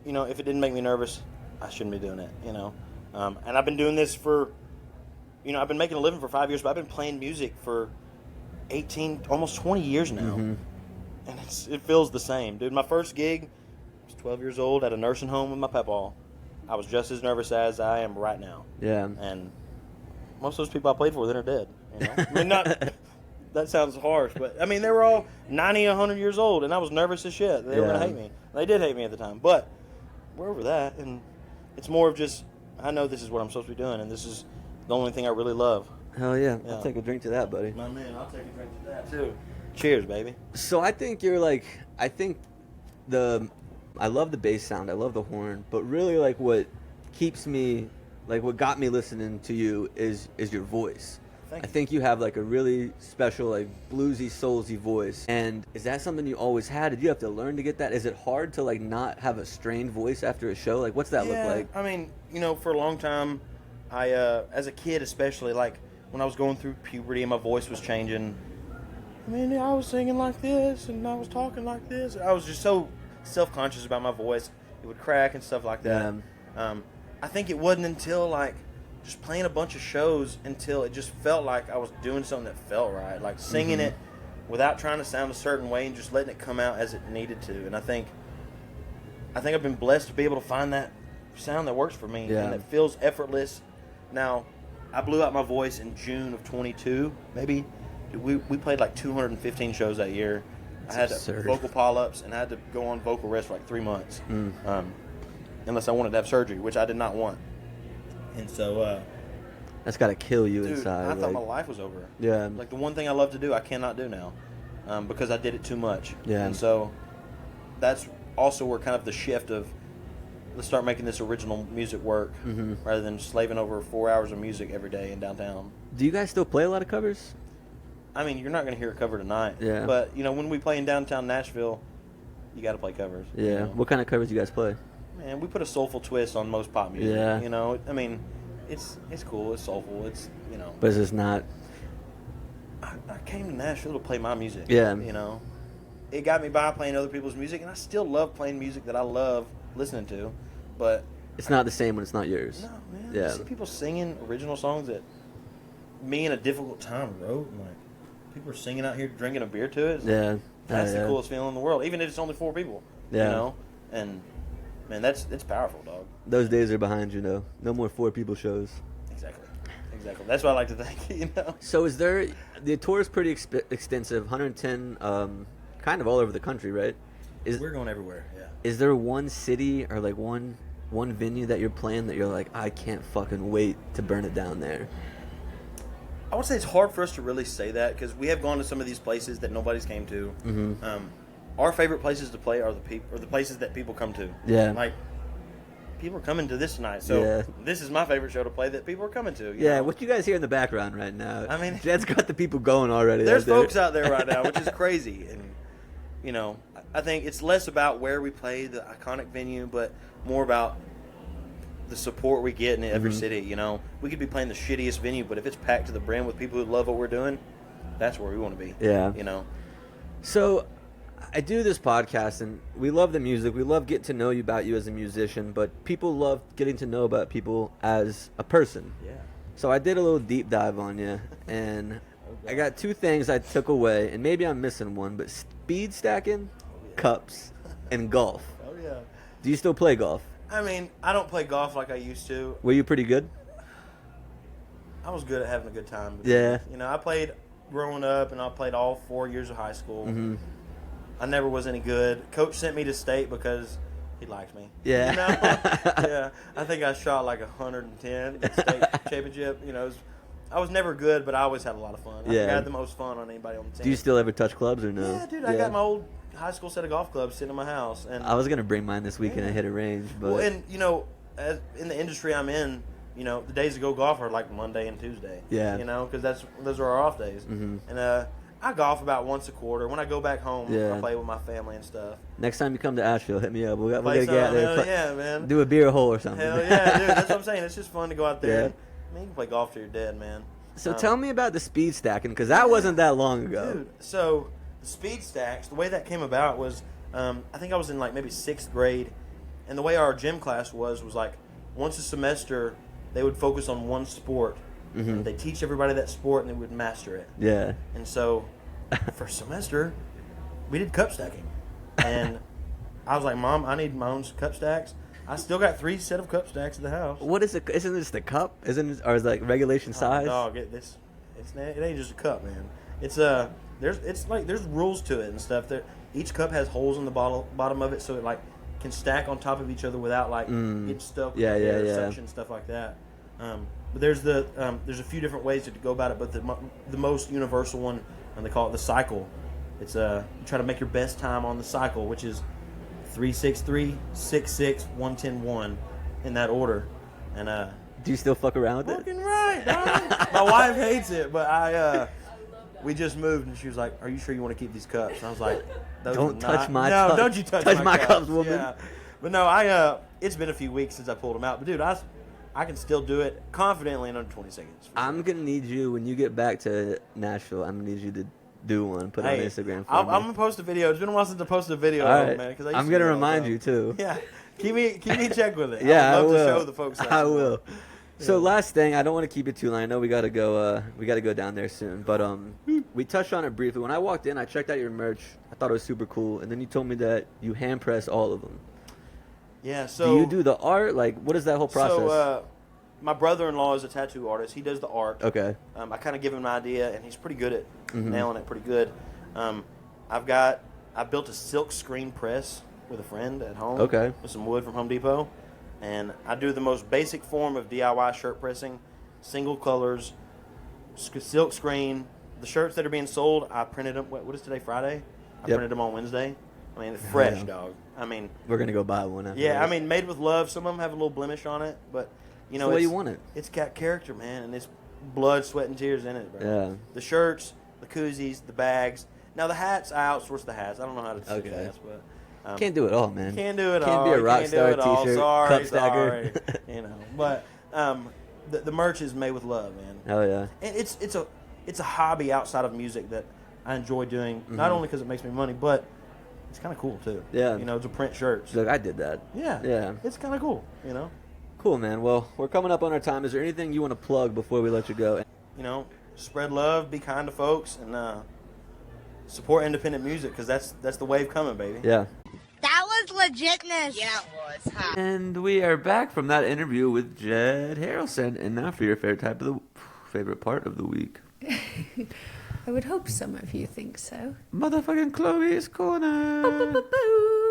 [SPEAKER 5] You know, if it didn't make me nervous, I shouldn't be doing it, you know. And I've been doing this for, you know, I've been making a living for 5 years, but I've been playing music for 18, almost 20 years now.
[SPEAKER 1] Mm-hmm.
[SPEAKER 5] And it feels the same. Dude, my first gig, I was 12 years old at a nursing home with my papaw. I was just as nervous as I am right now.
[SPEAKER 1] Yeah.
[SPEAKER 5] And most of those people I played for, then are dead. You know? I mean, not... That sounds harsh, but I mean, they were all 90, 100 years old, and I was nervous as shit. They were going to hate me. They did hate me at the time, but we're over that, and it's more of just, I know this is what I'm supposed to be doing, and this is the only thing I really love.
[SPEAKER 1] Hell yeah.
[SPEAKER 5] Yeah.
[SPEAKER 1] I'll take a drink to that, buddy.
[SPEAKER 5] My man, I'll take a drink to that, too. Cheers, baby.
[SPEAKER 1] So I think you're like, I love the bass sound, I love the horn, but really like what keeps me, like what got me listening to you is your voice.
[SPEAKER 5] Thank
[SPEAKER 1] I
[SPEAKER 5] you.
[SPEAKER 1] think you have like a really special, like bluesy, soulsy voice. And is that something you always had? Did you have to learn to get that? Is it hard to like not have a strained voice after a show? Like, what's that look like?
[SPEAKER 5] I mean, you know, for a long time, I, as a kid especially, like when I was going through puberty and my voice was changing, I mean, I was singing like this and I was talking like this. I was just so self-conscious about my voice. It would crack and stuff like that. I think it wasn't until like just playing a bunch of shows until it just felt like I was doing something that felt right, like singing it without trying to sound a certain way and just letting it come out as it needed to. And I think I've been blessed to be able to find that sound that works for me and that feels effortless. Now, I blew out my voice in June of 22. Maybe we played like 215 shows that year. I had
[SPEAKER 1] absurd.
[SPEAKER 5] vocal polyps and I had to go on vocal rest for like 3 months, unless I wanted to have surgery, which I did not want. And so,
[SPEAKER 1] That's got to kill you
[SPEAKER 5] dude,
[SPEAKER 1] inside.
[SPEAKER 5] I thought my
[SPEAKER 1] like,
[SPEAKER 5] life was over.
[SPEAKER 1] Yeah.
[SPEAKER 5] Like the one thing I love to do, I cannot do now, because I did it too much.
[SPEAKER 1] Yeah.
[SPEAKER 5] And so, that's also where kind of the shift of let's start making this original music work rather than slaving over 4 hours of music every day in downtown.
[SPEAKER 1] Do you guys still play a lot of covers?
[SPEAKER 5] I mean, you're not going to hear a cover tonight.
[SPEAKER 1] Yeah.
[SPEAKER 5] But you know, when we play in downtown Nashville, you got to play covers.
[SPEAKER 1] Yeah.
[SPEAKER 5] You know?
[SPEAKER 1] What kind of covers do you guys play?
[SPEAKER 5] Man, we put a soulful twist on most pop music.
[SPEAKER 1] Yeah.
[SPEAKER 5] You know, I mean, it's cool. It's soulful. It's, you know.
[SPEAKER 1] But it's just not.
[SPEAKER 5] I came to Nashville to play my music.
[SPEAKER 1] Yeah.
[SPEAKER 5] You know, it got me by playing other people's music, and I still love playing music that I love listening to, but
[SPEAKER 1] It's not the same when it's not yours.
[SPEAKER 5] no, man.
[SPEAKER 1] Yeah.
[SPEAKER 5] I see people singing original songs that me in a difficult time wrote, and like people are singing out here drinking a beer to it.
[SPEAKER 1] Yeah.
[SPEAKER 5] That's
[SPEAKER 1] yeah.
[SPEAKER 5] the coolest feeling in the world, even if it's only 4 people.
[SPEAKER 1] Yeah.
[SPEAKER 5] You know, and man, it's powerful, dog.
[SPEAKER 1] Those days are behind you, though. No more 4 people shows.
[SPEAKER 5] Exactly. That's what I like to think. You know.
[SPEAKER 1] So is there, the tour is pretty extensive, 110, kind of all over the country, right?
[SPEAKER 5] We're going everywhere. Yeah.
[SPEAKER 1] Is there one city or like one venue that you're playing that you're like, I can't fucking wait to burn it down there?
[SPEAKER 5] I would say it's hard for us to really say that because we have gone to some of these places that nobody's came to. Our favorite places to play are the places that people come to.
[SPEAKER 1] Yeah.
[SPEAKER 5] Like people are coming to this tonight, so this is my favorite show to play that people are coming to. You know?
[SPEAKER 1] What you guys hear in the background right now?
[SPEAKER 5] I mean,
[SPEAKER 1] Jed's got the people going already.
[SPEAKER 5] there's
[SPEAKER 1] out there.
[SPEAKER 5] folks out there right now, which is crazy, and you know, I think it's less about where we play the iconic venue, but more about the support we get in every city. You know, we could be playing the shittiest venue, but if it's packed to the brim with people who love what we're doing, that's where we want to be.
[SPEAKER 1] Yeah.
[SPEAKER 5] You know.
[SPEAKER 1] So I do this podcast, and we love the music. We love getting to know you about you as a musician, but people love getting to know about people as a person.
[SPEAKER 5] Yeah.
[SPEAKER 1] So I did a little deep dive on you, and I got 2 things I took away, and maybe I'm missing one, but speed stacking, cups, and golf.
[SPEAKER 5] Oh yeah.
[SPEAKER 1] Do you still play golf?
[SPEAKER 5] I mean, I don't play golf like I used to.
[SPEAKER 1] Were you pretty good?
[SPEAKER 5] I was good at having a good time.
[SPEAKER 1] Yeah.
[SPEAKER 5] You know, I played growing up, and I played all 4 years of high school.
[SPEAKER 1] Mm-hmm.
[SPEAKER 5] I never was any good. Coach sent me to state because he liked me.
[SPEAKER 1] Yeah.
[SPEAKER 5] You know? Yeah. I think I shot like 110 at state championship. You know, I was never good, but I always had a lot of fun. I
[SPEAKER 1] Yeah.
[SPEAKER 5] think I had the most fun on anybody on the team.
[SPEAKER 1] Do you still ever touch clubs or no?
[SPEAKER 5] Yeah, dude. I got my old high school set of golf clubs sitting in my house. And
[SPEAKER 1] I was gonna bring mine this weekend and hit a range, but
[SPEAKER 5] well, and you know, in the industry I'm in, you know, the days to go golf are like Monday and Tuesday.
[SPEAKER 1] Yeah.
[SPEAKER 5] You know, because those are our off days.
[SPEAKER 1] Mhm.
[SPEAKER 5] And I golf about once a quarter. When I go back home,
[SPEAKER 1] Yeah.
[SPEAKER 5] I play with my family and stuff.
[SPEAKER 1] next time you come to Asheville, hit me up. We're
[SPEAKER 5] Play
[SPEAKER 1] gonna get out
[SPEAKER 5] some,
[SPEAKER 1] there.
[SPEAKER 5] hell yeah, man.
[SPEAKER 1] Do a beer hole or something.
[SPEAKER 5] Hell yeah, dude. That's what I'm saying. It's just fun to go out there.
[SPEAKER 1] Yeah.
[SPEAKER 5] And, I mean, you can play golf till you're dead, man.
[SPEAKER 1] So tell me about the speed stacking, because that wasn't that long ago.
[SPEAKER 5] Dude, so the speed stacks, the way that came about was, I think I was in like maybe 6th grade, and the way our gym class was like once a semester they would focus on one sport.
[SPEAKER 1] Mm-hmm.
[SPEAKER 5] They teach everybody that sport and they would master it.
[SPEAKER 1] Yeah.
[SPEAKER 5] And so for semester we did cup stacking, and I was like, Mom, I need my own cup stacks. I still got 3 set of cup stacks at the house.
[SPEAKER 1] What is it? Isn't this the cup? Isn't it, or is it like regulation size?
[SPEAKER 5] Dog, it ain't just a cup, man. It's there's rules to it and stuff. Each cup has holes in the bottom of it, so it like can stack on top of each other without like getting stuck.
[SPEAKER 1] Yeah,
[SPEAKER 5] with
[SPEAKER 1] yeah,
[SPEAKER 5] air,
[SPEAKER 1] yeah.
[SPEAKER 5] suction, stuff like that. But there's a few different ways to go about it, but the most universal one, and they call it the cycle. It's you try to make your best time on the cycle, which is 363, 66, 110, 1 in that order. And
[SPEAKER 1] Do you still fuck around with it?
[SPEAKER 5] fucking right, dog. My wife hates it, but we just moved, and she was like, "Are you sure you want to keep these cups?" And I was like,
[SPEAKER 1] Don't touch my
[SPEAKER 5] no,
[SPEAKER 1] cups.
[SPEAKER 5] don't you touch
[SPEAKER 1] my
[SPEAKER 5] cups,
[SPEAKER 1] cups, woman.
[SPEAKER 5] Yeah. But no, it's been a few weeks since I pulled them out. But dude, I can still do it confidently in under 20 seconds.
[SPEAKER 1] I'm gonna need you when you get back to Nashville. I'm gonna need you to do one. Put it on Instagram for
[SPEAKER 5] I'm
[SPEAKER 1] me.
[SPEAKER 5] gonna post a video. It's been a while since I posted a video,
[SPEAKER 1] All right.
[SPEAKER 5] man. Cause
[SPEAKER 1] I'm gonna remind you too.
[SPEAKER 5] Yeah, keep me in check with it.
[SPEAKER 1] Yeah,
[SPEAKER 5] I would love
[SPEAKER 1] will.
[SPEAKER 5] to show the folks. That
[SPEAKER 1] I will. So last thing, I don't want to keep it too long. I know we gotta go. We gotta go down there soon. But we touched on it briefly. When I walked in, I checked out your merch. I thought it was super cool. And then you told me that you hand press all of them.
[SPEAKER 5] Yeah. So
[SPEAKER 1] do you do the art? Like, what is that whole process?
[SPEAKER 5] So my brother-in-law is a tattoo artist. He does the art.
[SPEAKER 1] Okay.
[SPEAKER 5] I kind of give him an idea, and he's pretty good at
[SPEAKER 1] Mm-hmm.
[SPEAKER 5] nailing it pretty good. I built a silk screen press with a friend at home.
[SPEAKER 1] Okay.
[SPEAKER 5] With some wood from Home Depot. And I do the most basic form of DIY shirt pressing, single colors, silk screen. The shirts that are being sold, I printed them. What is today, Friday? I
[SPEAKER 1] Yep.
[SPEAKER 5] printed them on Wednesday. I mean, fresh,
[SPEAKER 1] yeah.
[SPEAKER 5] dog. I mean,
[SPEAKER 1] We're gonna go buy one. After
[SPEAKER 5] yeah, I
[SPEAKER 1] this.
[SPEAKER 5] mean, made with love. Some of them have a little blemish on it, but you know,
[SPEAKER 1] the way
[SPEAKER 5] it's,
[SPEAKER 1] you want it.
[SPEAKER 5] It's got character, man, and it's blood, sweat, and tears in it, bro.
[SPEAKER 1] Yeah.
[SPEAKER 5] The shirts, the koozies, the bags. Now the hats, I outsource the hats. I don't know how to stitch
[SPEAKER 1] Okay.
[SPEAKER 5] hats, but
[SPEAKER 1] Can't do it all, man.
[SPEAKER 5] can't do it
[SPEAKER 1] Can't
[SPEAKER 5] all.
[SPEAKER 1] be a rock
[SPEAKER 5] Can't do
[SPEAKER 1] star
[SPEAKER 5] it all.
[SPEAKER 1] t-shirt,
[SPEAKER 5] Sorry,
[SPEAKER 1] cup stacker.
[SPEAKER 5] sorry. You know, but the merch is made with love, man.
[SPEAKER 1] Hell yeah.
[SPEAKER 5] And it's a hobby outside of music that I enjoy doing. Not only because it makes me money, but it's kind of cool too.
[SPEAKER 1] Yeah.
[SPEAKER 5] You know, to print shirts.
[SPEAKER 1] Look, I did that.
[SPEAKER 5] Yeah.
[SPEAKER 1] Yeah.
[SPEAKER 5] It's kind of cool. You know.
[SPEAKER 1] Cool, man. Well, we're coming up on our time. Is there anything you want to plug before we let you go?
[SPEAKER 5] You know, spread love, be kind to folks, and support independent music because that's the wave coming, baby.
[SPEAKER 1] Yeah.
[SPEAKER 6] That was legitness. Yeah, it was. Huh?
[SPEAKER 1] And we are back from that interview with Jed Harrelson. And now for your favorite part of the week.
[SPEAKER 7] I would hope some of you think so.
[SPEAKER 1] Motherfucking Chloe's Corner.
[SPEAKER 7] Boo-boo-boo.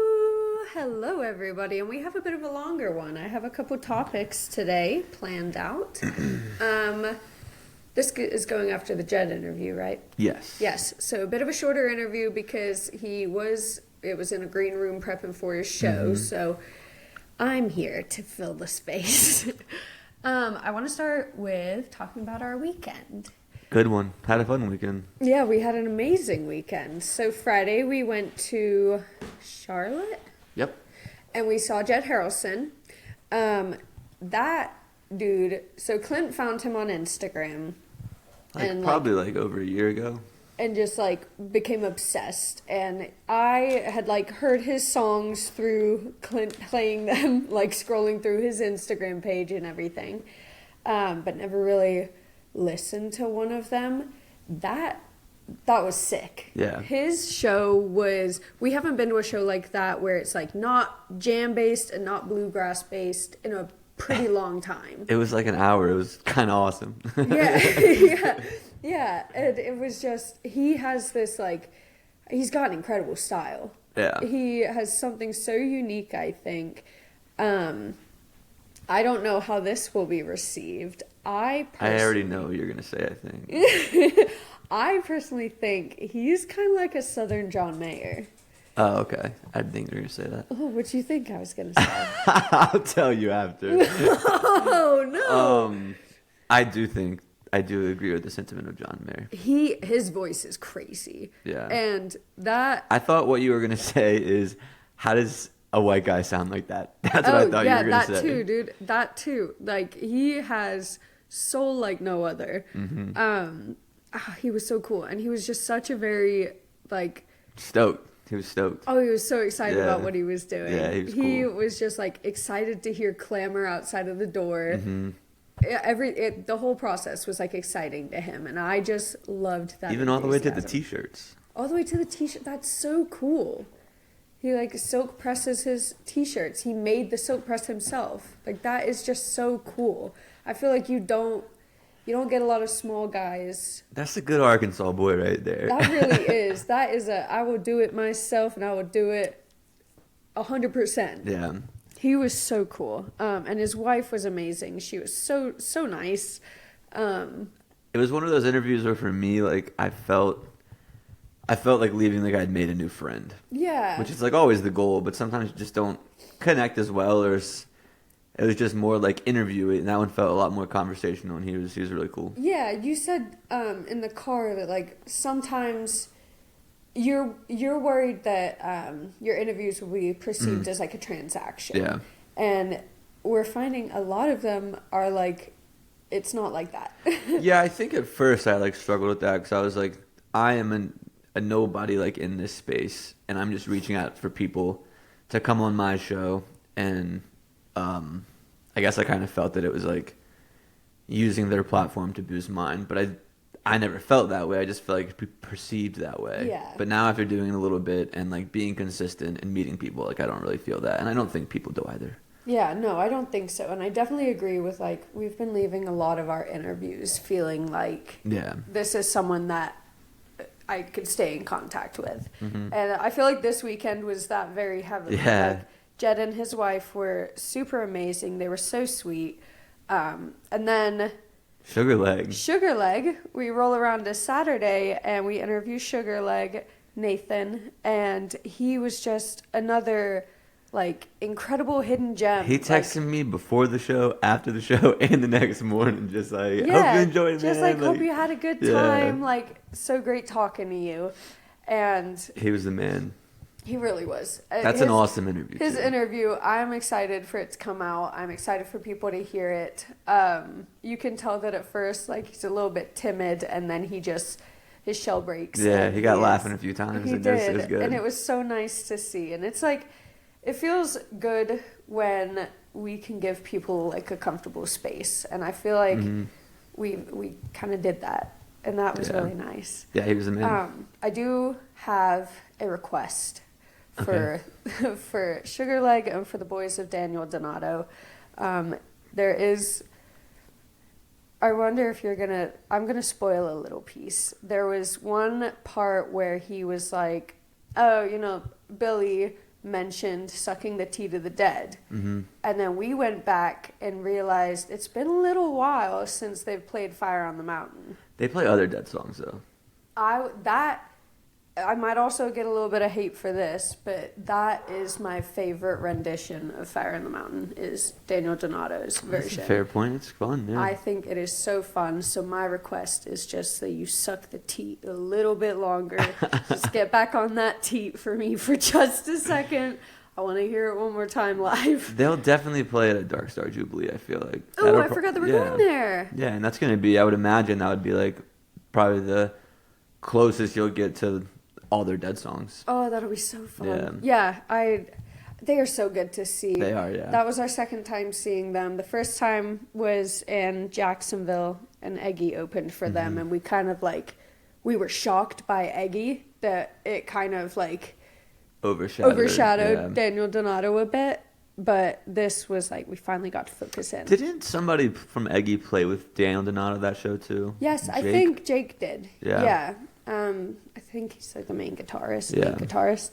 [SPEAKER 7] Hello, everybody, and we have a bit of a longer one. I have a couple topics today planned out. This is going after the Jed interview, right?
[SPEAKER 1] Yes.
[SPEAKER 7] Yes. So a bit of a shorter interview because it was in a green room prepping for his show. So I'm here to fill the space. I want to start with talking about our weekend.
[SPEAKER 1] Good one. Had a fun weekend.
[SPEAKER 7] Yeah, we had an amazing weekend. So Friday we went to Charlotte.
[SPEAKER 1] Yep.
[SPEAKER 7] And we saw Jed Harrelson. That dude, so Clint found him on Instagram.
[SPEAKER 1] Probably like over a year ago.
[SPEAKER 7] And just like became obsessed. And I had like heard his songs through Clint playing them, like scrolling through his Instagram page and everything. But never really listened to one of them. That was sick.
[SPEAKER 1] Yeah.
[SPEAKER 7] His show was, we haven't been to a show like that where it's like not jam based and not bluegrass based in a pretty long time.
[SPEAKER 1] It was like an hour. It was kind of awesome.
[SPEAKER 7] Yeah, yeah. And it was just, he has this, like, he's got an incredible style.
[SPEAKER 1] Yeah.
[SPEAKER 7] He has something so unique, I think. I don't know how this will be received. I
[SPEAKER 1] already know what you're going to say, I think.
[SPEAKER 7] I personally think he's kind of like a Southern John Mayer.
[SPEAKER 1] Oh, okay. I didn't think you were going to say that.
[SPEAKER 7] Oh, what do you think I was going to say?
[SPEAKER 1] I'll tell you after.
[SPEAKER 7] Oh, no.
[SPEAKER 1] I do agree with the sentiment of John Mayer.
[SPEAKER 7] His voice is crazy.
[SPEAKER 1] Yeah.
[SPEAKER 7] And that...
[SPEAKER 1] I thought what you were going to say is, how does a white guy sound like that? That's what I thought you were going to say.
[SPEAKER 7] Yeah, that too, dude. That too. Like, he has soul like no other.
[SPEAKER 1] Mm-hmm.
[SPEAKER 7] He was so cool. And he was just such a very, like...
[SPEAKER 1] Stoked. He was stoked.
[SPEAKER 7] Oh, he was so excited about what he was doing.
[SPEAKER 1] Yeah, he was cool.
[SPEAKER 7] He was just, like, excited to hear clamor outside of the door.
[SPEAKER 1] Mm-hmm.
[SPEAKER 7] The whole process was, like, exciting to him. And I just loved that.
[SPEAKER 1] Even all the way to the
[SPEAKER 7] enthusiasm.
[SPEAKER 1] T-shirts.
[SPEAKER 7] All the way to the T-shirt. That's so cool. He, like, silk presses his T-shirts. He made the silk press himself. Like, that is just so cool. I feel like you don't get a lot of small guys.
[SPEAKER 1] That's a good Arkansas boy right there.
[SPEAKER 7] That really is. That is I will do it myself, and I will do it 100%.
[SPEAKER 1] Yeah.
[SPEAKER 7] He was so cool. And his wife was amazing. She was so nice.
[SPEAKER 1] It was one of those interviews where for me, like, I felt like leaving like I'd made a new friend.
[SPEAKER 7] Yeah.
[SPEAKER 1] Which is like always the goal, but sometimes you just don't connect as well, or it was just more like interviewing, and that one felt a lot more conversational, and he was really cool.
[SPEAKER 7] Yeah, you said in the car that, like, sometimes you're worried that your interviews will be perceived as like a transaction.
[SPEAKER 1] Yeah.
[SPEAKER 7] And we're finding a lot of them are like, it's not like that.
[SPEAKER 1] Yeah, I think at first I like struggled with that because I was like, I am a nobody like in this space, and I'm just reaching out for people to come on my show, and I guess I kind of felt that it was like using their platform to boost mine, but I never felt that way. I just felt like perceived that way.
[SPEAKER 7] Yeah.
[SPEAKER 1] But now after doing it a little bit and like being consistent and meeting people, like I don't really feel that, and I don't think people do either.
[SPEAKER 7] Yeah, no, I don't think so. And I definitely agree with, like, we've been leaving a lot of our interviews feeling like this is someone that I could stay in contact with. Mm-hmm. And I feel like this weekend was that very heavily.
[SPEAKER 1] Yeah.
[SPEAKER 7] Like, Jed and his wife were super amazing. They were so sweet. And then
[SPEAKER 1] Sugar Leg, we roll around to Saturday and we interview Sugar Leg, Nathan, and he was just another, like, incredible hidden gem. He texted me before the show, after the show, and the next morning, just like, hope you enjoyed it,
[SPEAKER 7] just
[SPEAKER 1] man.
[SPEAKER 7] like, hope you had a good time. Like, so great talking to you. And
[SPEAKER 1] he was the man.
[SPEAKER 7] He really was.
[SPEAKER 1] That's an awesome interview.
[SPEAKER 7] His interview, I'm excited for it to come out. I'm excited for people to hear it. You can tell that at first, like, he's a little bit timid, and then his shell breaks.
[SPEAKER 1] Yeah, he got laughing a few times.
[SPEAKER 7] He did,
[SPEAKER 1] it was good.
[SPEAKER 7] and it was so nice to see. And it's like, it feels good when we can give people, like, a comfortable space. And I feel like we kind of did that, and that was really nice.
[SPEAKER 1] Yeah, he was a man.
[SPEAKER 7] I do have a request for Sugar Leg and for the boys of Daniel Donato. There is, I wonder if I'm gonna spoil a little piece. There was one part where he was like, oh, Billy mentioned sucking the tea to the dead. Mm-hmm. And then we went back and realized it's been a little while since they've played Fire on the Mountain.
[SPEAKER 1] They play other Dead songs, though.
[SPEAKER 7] I might also get a little bit of hate for this, but that is my favorite rendition of Fire in the Mountain, is Daniel Donato's version.
[SPEAKER 1] That's a fair point. It's fun, yeah.
[SPEAKER 7] I think it is so fun. So my request is just that you suck the teat a little bit longer. Just get back on that teat for me for just a second. I want to hear it one more time live.
[SPEAKER 1] They'll definitely play it at Dark Star Jubilee, I feel like.
[SPEAKER 7] Oh, I forgot that we're going there.
[SPEAKER 1] Yeah, and that's going to be, I would imagine that would be like probably the closest you'll get to all their Dead songs.
[SPEAKER 7] Oh, that'll be so fun. Yeah, they are so good to see.
[SPEAKER 1] They are, yeah.
[SPEAKER 7] That was our second time seeing them. The first time was in Jacksonville, and Eggy opened for them, and we kind of we were shocked by Eggy that it kind of overshadowed Daniel Donato a bit. but this was like we finally got to focus in.
[SPEAKER 1] Didn't somebody from Eggy play with Daniel Donato that show too?
[SPEAKER 7] Yes, I
[SPEAKER 1] Jake?
[SPEAKER 7] think Jake did.
[SPEAKER 1] Yeah.
[SPEAKER 7] I think he's like the main guitarist,
[SPEAKER 1] Yeah.
[SPEAKER 7] lead guitarist,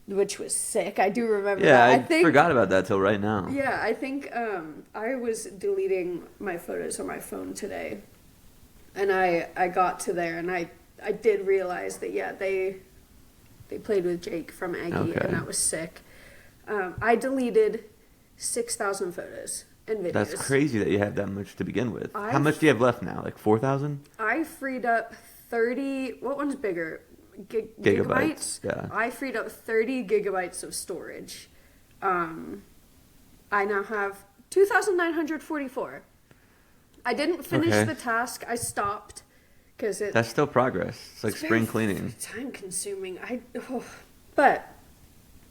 [SPEAKER 7] which was sick. I do remember
[SPEAKER 1] Yeah,
[SPEAKER 7] that.
[SPEAKER 1] I forgot about that till right now.
[SPEAKER 7] Yeah, I think I was deleting my photos on my phone today, and I got to there, and I did realize that they played with Jake from Eggy,
[SPEAKER 1] Okay.
[SPEAKER 7] and that was sick. I deleted 6,000 photos and videos.
[SPEAKER 1] That's crazy that you have that much to begin with. How
[SPEAKER 7] I've-
[SPEAKER 1] much do you have left now? Like 4,000?
[SPEAKER 7] I freed up 30. What one's bigger?
[SPEAKER 1] Gigabytes, yeah.
[SPEAKER 7] I freed up 30 gigabytes of storage. I now have 2,944. I didn't finish
[SPEAKER 1] Okay.
[SPEAKER 7] the task. I stopped because
[SPEAKER 1] That's still progress. It's like spring cleaning.
[SPEAKER 7] time consuming. But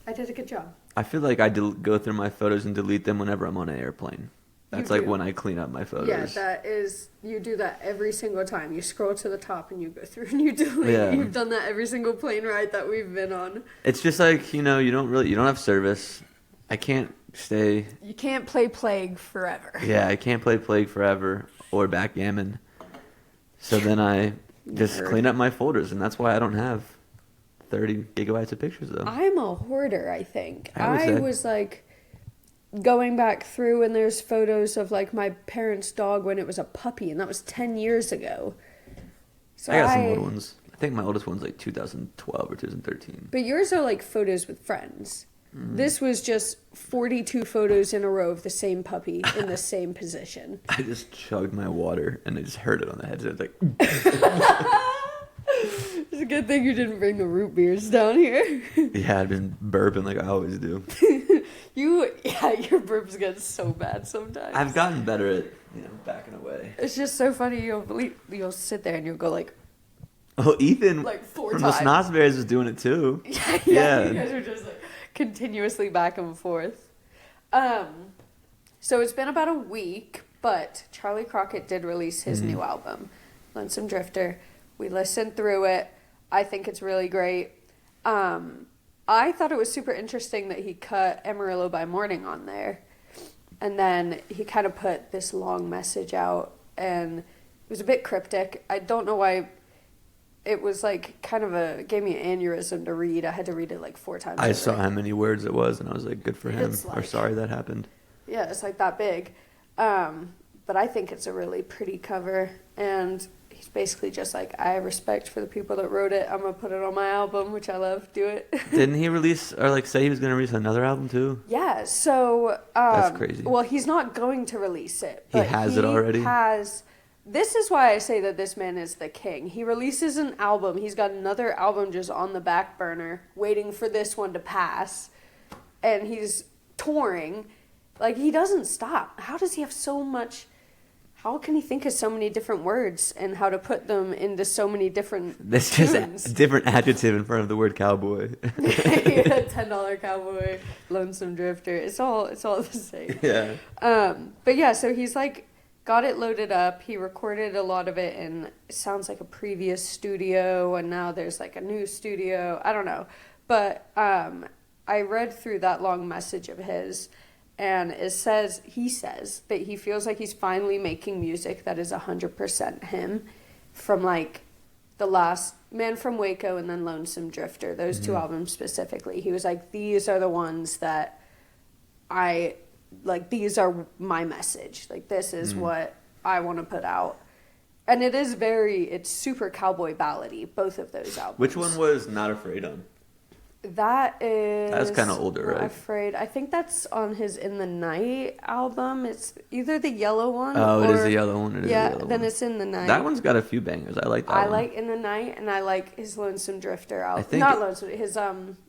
[SPEAKER 7] I did a good job.
[SPEAKER 1] I feel like I go through my photos and delete them whenever I'm on an airplane. That's
[SPEAKER 7] You
[SPEAKER 1] like
[SPEAKER 7] do.
[SPEAKER 1] when I clean up my photos.
[SPEAKER 7] Yeah, that is. You do that every single time. You scroll to the top and you go through and you delete.
[SPEAKER 1] Yeah.
[SPEAKER 7] You've done that every single plane ride that we've been on.
[SPEAKER 1] It's just like, you don't have service. I can't stay.
[SPEAKER 7] You can't play Plague forever.
[SPEAKER 1] Yeah, I can't play Plague forever or backgammon. So then I just
[SPEAKER 7] Nerd.
[SPEAKER 1] clean up my folders, and that's why I don't have 30 gigabytes of pictures though.
[SPEAKER 7] I'm a hoarder, I think.
[SPEAKER 1] I would
[SPEAKER 7] I
[SPEAKER 1] say.
[SPEAKER 7] was like going back through and there's photos of like my parents' dog when it was a puppy, and that was 10 years ago. So
[SPEAKER 1] I got some old ones. I think my oldest one's like 2012 or 2013.
[SPEAKER 7] But yours are like photos with friends.
[SPEAKER 1] Mm-hmm.
[SPEAKER 7] This was just 42 photos in a row of the same puppy in the same position.
[SPEAKER 1] I just chugged my water and I just heard it on the headset. Like,
[SPEAKER 7] It's a good thing you didn't bring the root beers down here.
[SPEAKER 1] yeah, I've been burping like I always do.
[SPEAKER 7] Your burps get so bad sometimes.
[SPEAKER 1] I've gotten better at, backing away.
[SPEAKER 7] It's just so funny. You'll sit there and you'll go like,
[SPEAKER 1] Oh, Ethan
[SPEAKER 7] Like 4
[SPEAKER 1] from
[SPEAKER 7] times.
[SPEAKER 1] the Snozzberries was doing it too.
[SPEAKER 7] yeah,
[SPEAKER 1] Yeah.
[SPEAKER 7] you guys are just like continuously back and forth. So it's been about a week, but Charley Crockett did release his new album, Lonesome Drifter. We listened through it. I think it's really great. I thought it was super interesting that he cut Amarillo by Morning on there. And then he kind of put this long message out, and it was a bit cryptic. I don't know why. It was like kind of gave me an aneurysm to read. I had to read it like 4 times.
[SPEAKER 1] I
[SPEAKER 7] over.
[SPEAKER 1] saw how many words it was and I was like, good for him.
[SPEAKER 7] It's
[SPEAKER 1] Or
[SPEAKER 7] like-
[SPEAKER 1] sorry that happened.
[SPEAKER 7] Yeah, it's like that big. But I think it's a really pretty cover, and he's basically just like, I have respect for the people that wrote it. I'm gonna put it on my album, which I love. Do it.
[SPEAKER 1] Didn't he release or like say he was going to release another album too?
[SPEAKER 7] Yeah, so
[SPEAKER 1] That's crazy.
[SPEAKER 7] Well, he's not going to release it.
[SPEAKER 1] He
[SPEAKER 7] But
[SPEAKER 1] has it already?
[SPEAKER 7] This is why I say that this man is the king. He releases an album. He's got another album just on the back burner, waiting for this one to pass, and he's touring. Like, he doesn't stop. How does he have so much? How can he think of so many different words and how to put them into so many different
[SPEAKER 1] That's just
[SPEAKER 7] tunes?
[SPEAKER 1] a different adjective in front of the word cowboy.
[SPEAKER 7] Yeah, $10 Cowboy, Lonesome Drifter. It's all the same.
[SPEAKER 1] Yeah.
[SPEAKER 7] But yeah, so he's like got it loaded up. He recorded a lot of it in, it sounds like a previous studio, and now there's like a new studio. I don't know. But I read through that long message of his, and he says that he feels like he's finally making music that is 100% him, from like the last Man from Waco and then Lonesome Drifter, those two albums specifically. He was like, these are the ones that these are my message. Like, this is what I want to put out. And it's super cowboy ballady, both of those albums.
[SPEAKER 1] Which one was Not Afraid on?
[SPEAKER 7] That is...
[SPEAKER 1] That's kinda older,
[SPEAKER 7] Not
[SPEAKER 1] right?
[SPEAKER 7] Afraid. I think that's on his In the Night album. It's either the yellow one
[SPEAKER 1] Oh, it is
[SPEAKER 7] or-
[SPEAKER 1] the yellow one. It is
[SPEAKER 7] yeah,
[SPEAKER 1] the yellow
[SPEAKER 7] then
[SPEAKER 1] one.
[SPEAKER 7] it's In the Night.
[SPEAKER 1] That one's got a few bangers. I like that
[SPEAKER 7] I
[SPEAKER 1] one.
[SPEAKER 7] like In the Night, and I like his Lonesome Drifter album.
[SPEAKER 1] I think
[SPEAKER 7] Not Lonesome, his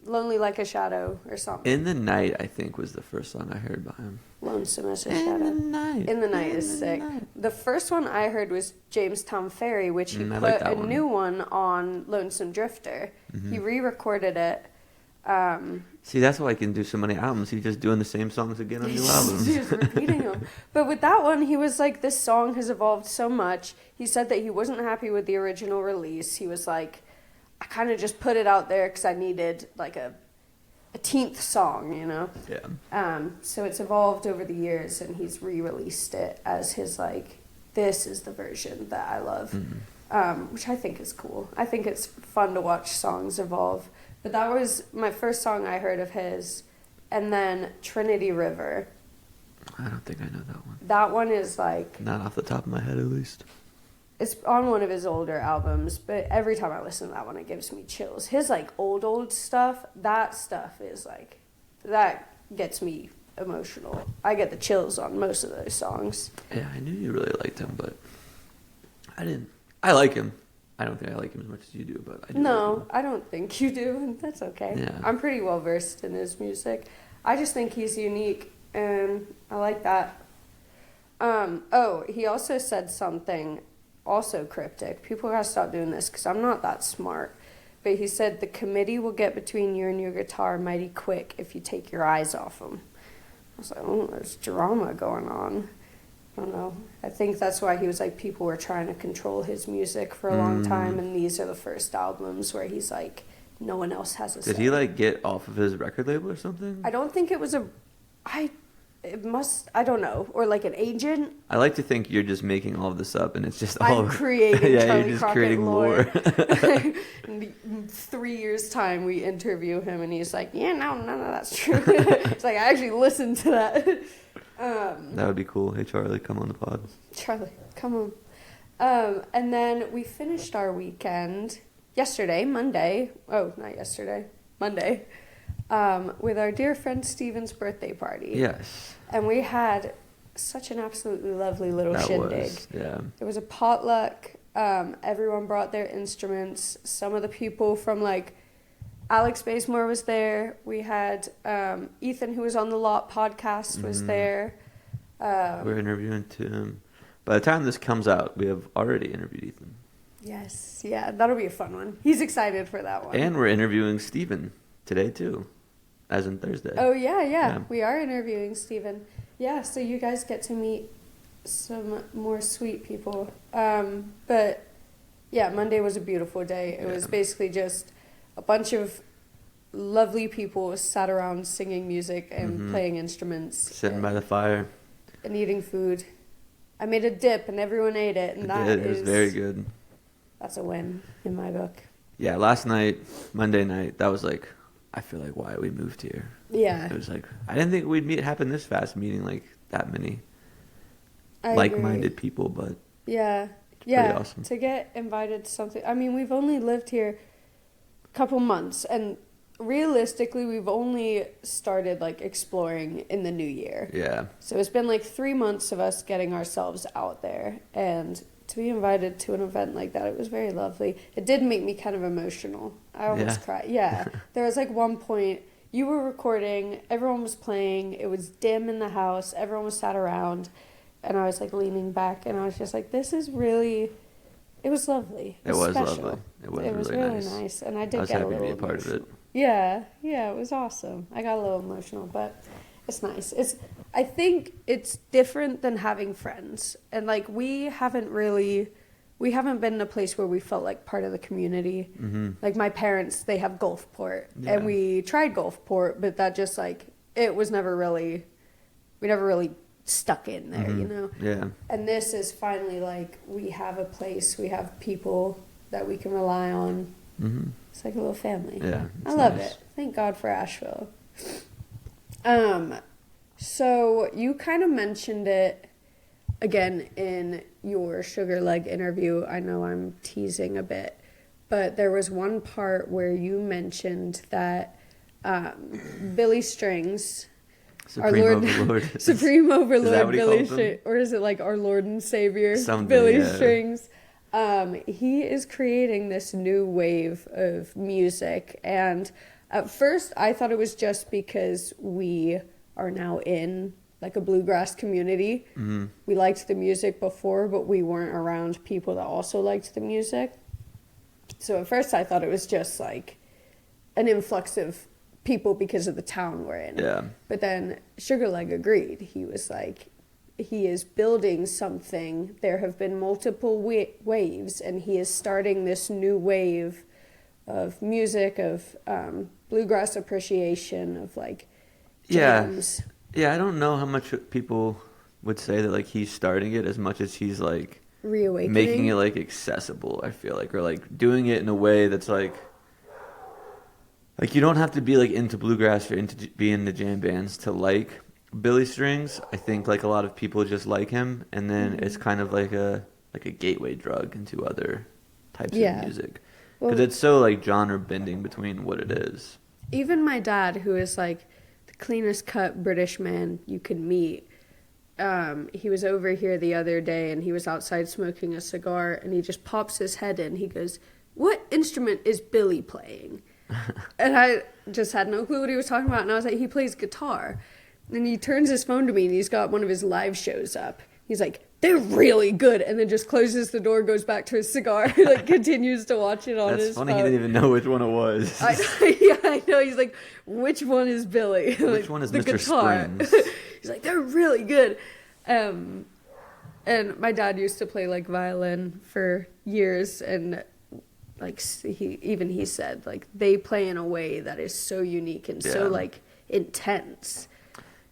[SPEAKER 7] Lonely Like a Shadow or something.
[SPEAKER 1] In the Night, I think, was the first song I heard by him.
[SPEAKER 7] Lonesome as a
[SPEAKER 1] In
[SPEAKER 7] Shadow.
[SPEAKER 1] the Night.
[SPEAKER 7] In the Night is
[SPEAKER 1] the
[SPEAKER 7] sick.
[SPEAKER 1] Night.
[SPEAKER 7] The first one I heard was Jamestown Ferry, which he
[SPEAKER 1] I
[SPEAKER 7] put
[SPEAKER 1] like that
[SPEAKER 7] a
[SPEAKER 1] one.
[SPEAKER 7] new one on Lonesome Drifter. He re-recorded it.
[SPEAKER 1] See, that's why I can do so many albums. He's just doing the same songs again on new albums.
[SPEAKER 7] Just repeating them. But with that one, he was like, this song has evolved so much. He said that he wasn't happy with the original release. He was like, I kind of just put it out there because I needed like a a 10th song, you know?
[SPEAKER 1] Yeah.
[SPEAKER 7] So it's evolved over the years, and he's re-released it as his, like, this is the version that I love, which I think is cool. I think it's fun to watch songs evolve. But that was my first song I heard of his, and then Trinity River.
[SPEAKER 1] I don't think I know that one.
[SPEAKER 7] That one is, like...
[SPEAKER 1] Not off the top of my head, at least.
[SPEAKER 7] It's on one of his older albums, but every time I listen to that one, it gives me chills. His, like, old stuff, that stuff is, like, that gets me emotional. I get the chills on most of those songs.
[SPEAKER 1] Yeah, I knew you really liked him, but I didn't. I like him. I don't think I like him as much as you do, but I do.
[SPEAKER 7] No,
[SPEAKER 1] like him.
[SPEAKER 7] I don't think you do, and that's okay.
[SPEAKER 1] Yeah.
[SPEAKER 7] I'm pretty well versed in his music. I just think he's unique, and I like that. He also said something also cryptic. People gotta stop doing this because I'm not that smart. But he said the committee will get between you and your guitar mighty quick if you take your eyes off them. I was like, oh, there's drama going on. I don't know. I think that's why he was like, people were trying to control his music for a long time, and these are the first albums where he's like, no one else has a say.
[SPEAKER 1] Did he like get off of his record label or something?
[SPEAKER 7] I don't think it was I don't know, or like an agent.
[SPEAKER 1] I like to think you're just making all of this up, and it's just all.
[SPEAKER 7] I'm creating
[SPEAKER 1] yeah,
[SPEAKER 7] Charley
[SPEAKER 1] you're just
[SPEAKER 7] Crockett
[SPEAKER 1] creating
[SPEAKER 7] lore.
[SPEAKER 1] lore.
[SPEAKER 7] In 3 years' time, we interview him, and he's like, "Yeah, no, none of that's true." It's like I actually listened to that.
[SPEAKER 1] That would be cool. Hey, Charlie, come on the pod.
[SPEAKER 7] Charlie, come on. And then we finished our weekend yesterday, Monday. Oh, not yesterday, Monday. With our dear friend Steven's birthday party.
[SPEAKER 1] Yes.
[SPEAKER 7] And we had such an absolutely lovely little
[SPEAKER 1] That
[SPEAKER 7] shindig.
[SPEAKER 1] was, yeah.
[SPEAKER 7] It was a potluck. Everyone brought their instruments. Some of the people from, like, Alex Bazemore was there. We had Ethan, who was on the Lot podcast, was there.
[SPEAKER 1] We're interviewing him. By the time this comes out, we have already interviewed Ethan.
[SPEAKER 7] Yes, yeah, that'll be a fun one. He's excited for that one.
[SPEAKER 1] And we're interviewing Steven today, too. As in Thursday.
[SPEAKER 7] Oh, yeah. We are interviewing Steven. Yeah, so you guys get to meet some more sweet people. But, yeah, Monday was a beautiful day. It was basically just a bunch of lovely people sat around singing music and playing instruments.
[SPEAKER 1] Sitting by the fire.
[SPEAKER 7] And eating food. I made a dip, and everyone ate it. And
[SPEAKER 1] It was very good.
[SPEAKER 7] That's a win in my book.
[SPEAKER 1] Yeah, last night, Monday night, that was like... I feel like why we moved here.
[SPEAKER 7] Yeah.
[SPEAKER 1] It was like, I didn't think we'd happen this fast, meeting like that many
[SPEAKER 7] I
[SPEAKER 1] like-minded
[SPEAKER 7] agree.
[SPEAKER 1] people, but
[SPEAKER 7] Yeah.
[SPEAKER 1] pretty awesome.
[SPEAKER 7] To get invited to something. I mean, we've only lived here a couple months, and realistically, we've only started like exploring in the new year.
[SPEAKER 1] Yeah.
[SPEAKER 7] So it's been like 3 months of us getting ourselves out there, and to be invited to an event like that, it was very lovely. It did make me kind of emotional. I almost cried. Yeah. There was like one point, you were recording, everyone was playing, it was dim in the house, everyone was sat around, and I was like leaning back, and I was just like, this is really, it was lovely.
[SPEAKER 1] It was
[SPEAKER 7] special.
[SPEAKER 1] lovely. It was
[SPEAKER 7] really
[SPEAKER 1] really
[SPEAKER 7] nice. And I did
[SPEAKER 1] I was
[SPEAKER 7] get a
[SPEAKER 1] happy to
[SPEAKER 7] little
[SPEAKER 1] be a part of it.
[SPEAKER 7] emotional. Yeah, it was awesome. I got a little emotional, but it's nice. I think it's different than having friends. And like we haven't been in a place where we felt like part of the community. Mm-hmm. Like my parents, they have Gulfport, and we tried Gulfport, but that just like it was never really, we never really stuck in there, you know.
[SPEAKER 1] Yeah.
[SPEAKER 7] And this is finally like we have a place, we have people that we can rely on. Mm-hmm. It's like a little family.
[SPEAKER 1] Yeah,
[SPEAKER 7] I love
[SPEAKER 1] nice.
[SPEAKER 7] it. Thank God for Asheville. So you kind of mentioned it again in your Sugar Leg interview. I know I'm teasing a bit, but there was one part where you mentioned that Billy Strings,
[SPEAKER 1] Supreme
[SPEAKER 7] our Lord,
[SPEAKER 1] Overlord.
[SPEAKER 7] Supreme Overlord
[SPEAKER 1] what he
[SPEAKER 7] Billy
[SPEAKER 1] calls him?
[SPEAKER 7] Strings, or is it like our Lord and Savior
[SPEAKER 1] Something,
[SPEAKER 7] Billy
[SPEAKER 1] yeah.
[SPEAKER 7] Strings? He is creating this new wave of music, and at first I thought it was just because we are now in like a bluegrass community. Mm-hmm. We liked the music before, but we weren't around people that also liked the music. So at first I thought it was just like an influx of people because of the town we're in.
[SPEAKER 1] Yeah.
[SPEAKER 7] But then Sugar Leg agreed. He was like, he is building something. There have been multiple waves, and he is starting this new wave music, of bluegrass appreciation, of like
[SPEAKER 1] Yeah.
[SPEAKER 7] jams.
[SPEAKER 1] Yeah, I don't know how much people would say that like he's starting it as much as he's like
[SPEAKER 7] Reawakening.
[SPEAKER 1] making it like accessible, I feel like, or like doing it in a way that's like you don't have to be like into bluegrass or be into jam bands to like Billy Strings. I think like a lot of people just like him, and then it's kind of like a gateway drug into other types of music, because it's so like genre bending between what it is.
[SPEAKER 7] Even my dad, who is like the cleanest cut British man you could meet, he was over here the other day and he was outside smoking a cigar, and he just pops his head in. He goes, "What instrument is Billy playing?" And I just had no clue what he was talking about, and I was like, "He plays guitar." And he turns his phone to me, and he's got one of his live shows up. He's like, "They're really good," and then just closes the door, goes back to his cigar, like continues to watch it on his phone.
[SPEAKER 1] That's funny, he didn't even know which one it was.
[SPEAKER 7] Yeah, I know. He's like, "Which one is Billy?"
[SPEAKER 1] Which one is
[SPEAKER 7] the
[SPEAKER 1] Mr.
[SPEAKER 7] guitar.
[SPEAKER 1] Springs?
[SPEAKER 7] He's like, "They're really good." And my dad used to play like violin for years, and like he said like they play in a way that is so unique and so like intense.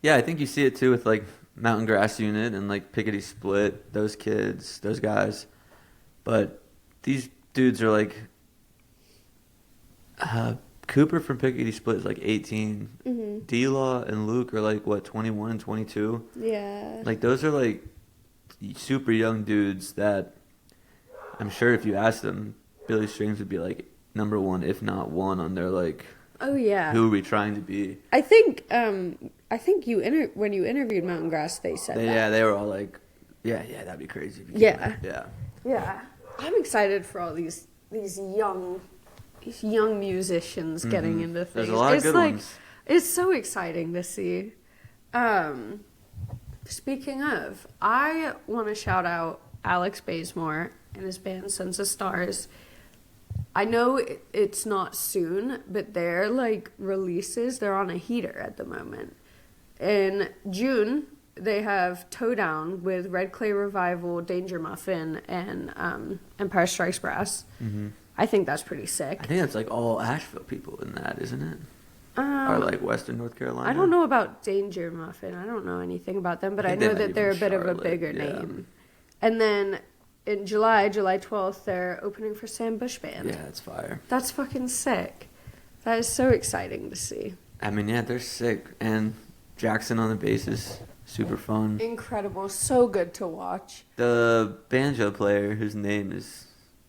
[SPEAKER 1] Yeah, I think you see it too with like Mountain Grass Unit and like Pickety Split, those kids, those guys. But these dudes are like Cooper from Pickety Split is like 18.
[SPEAKER 7] Mm-hmm.
[SPEAKER 1] D-Law and Luke are like what, 21 and 22.
[SPEAKER 7] Yeah.
[SPEAKER 1] Like those are like super young dudes that I'm sure if you asked them, Billy Strings would be like number one, if not one, on their like.
[SPEAKER 7] Oh yeah.
[SPEAKER 1] Who are we trying to be?
[SPEAKER 7] I think you when you interviewed Mountain Grass, they said that.
[SPEAKER 1] Yeah, they were all like, yeah, that'd be crazy.
[SPEAKER 7] Yeah.
[SPEAKER 1] Yeah.
[SPEAKER 7] I'm excited for all these young musicians getting into things.
[SPEAKER 1] There's a lot of good ones.
[SPEAKER 7] It's so exciting to see. Speaking of, I want to shout out Alex Bazemore and his band Sons of Stars. I know it's not soon, but their like releases, they're on a heater at the moment. In June, they have Toe Down with Red Clay Revival, Danger Muffin, and Empire Strikes Brass. Mm-hmm. I think that's pretty sick.
[SPEAKER 1] I think that's like all Asheville people in that, isn't it? Or like Western North Carolina.
[SPEAKER 7] I don't know about Danger Muffin. I don't know anything about them, but I know that they're a bit of a bigger name. And then in July 12th, they're opening for Sam Bush Band.
[SPEAKER 1] Yeah, that's fire.
[SPEAKER 7] That's fucking sick. That is so exciting to see.
[SPEAKER 1] I mean, yeah, they're sick. And Jackson on the bass is super fun.
[SPEAKER 7] Incredible. So good to watch.
[SPEAKER 1] The banjo player, whose name is...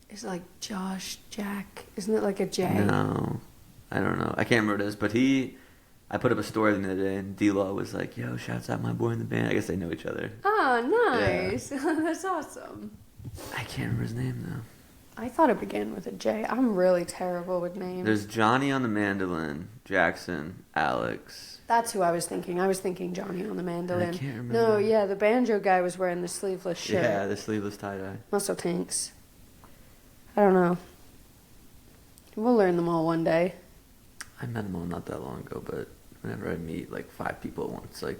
[SPEAKER 7] It's like Josh, Jack. Isn't it like a J?
[SPEAKER 1] No. I don't know. I can't remember what it is, but I put up a story the other day, and D-Law was like, "Yo, shouts out my boy in the band." I guess they know each other.
[SPEAKER 7] Oh, nice. Yeah. That's awesome.
[SPEAKER 1] I can't remember his name, though.
[SPEAKER 7] I thought it began with a J. I'm really terrible with names.
[SPEAKER 1] There's Johnny on the mandolin, Jackson, Alex.
[SPEAKER 7] That's who I was thinking. I was thinking Johnny on the mandolin.
[SPEAKER 1] I can't remember.
[SPEAKER 7] No, yeah, the banjo guy was wearing the sleeveless shirt.
[SPEAKER 1] Yeah, the sleeveless tie-dye.
[SPEAKER 7] Muscle Tanks. I don't know. We'll learn them all one day.
[SPEAKER 1] I met them all not that long ago, but whenever I meet like 5 people at once, like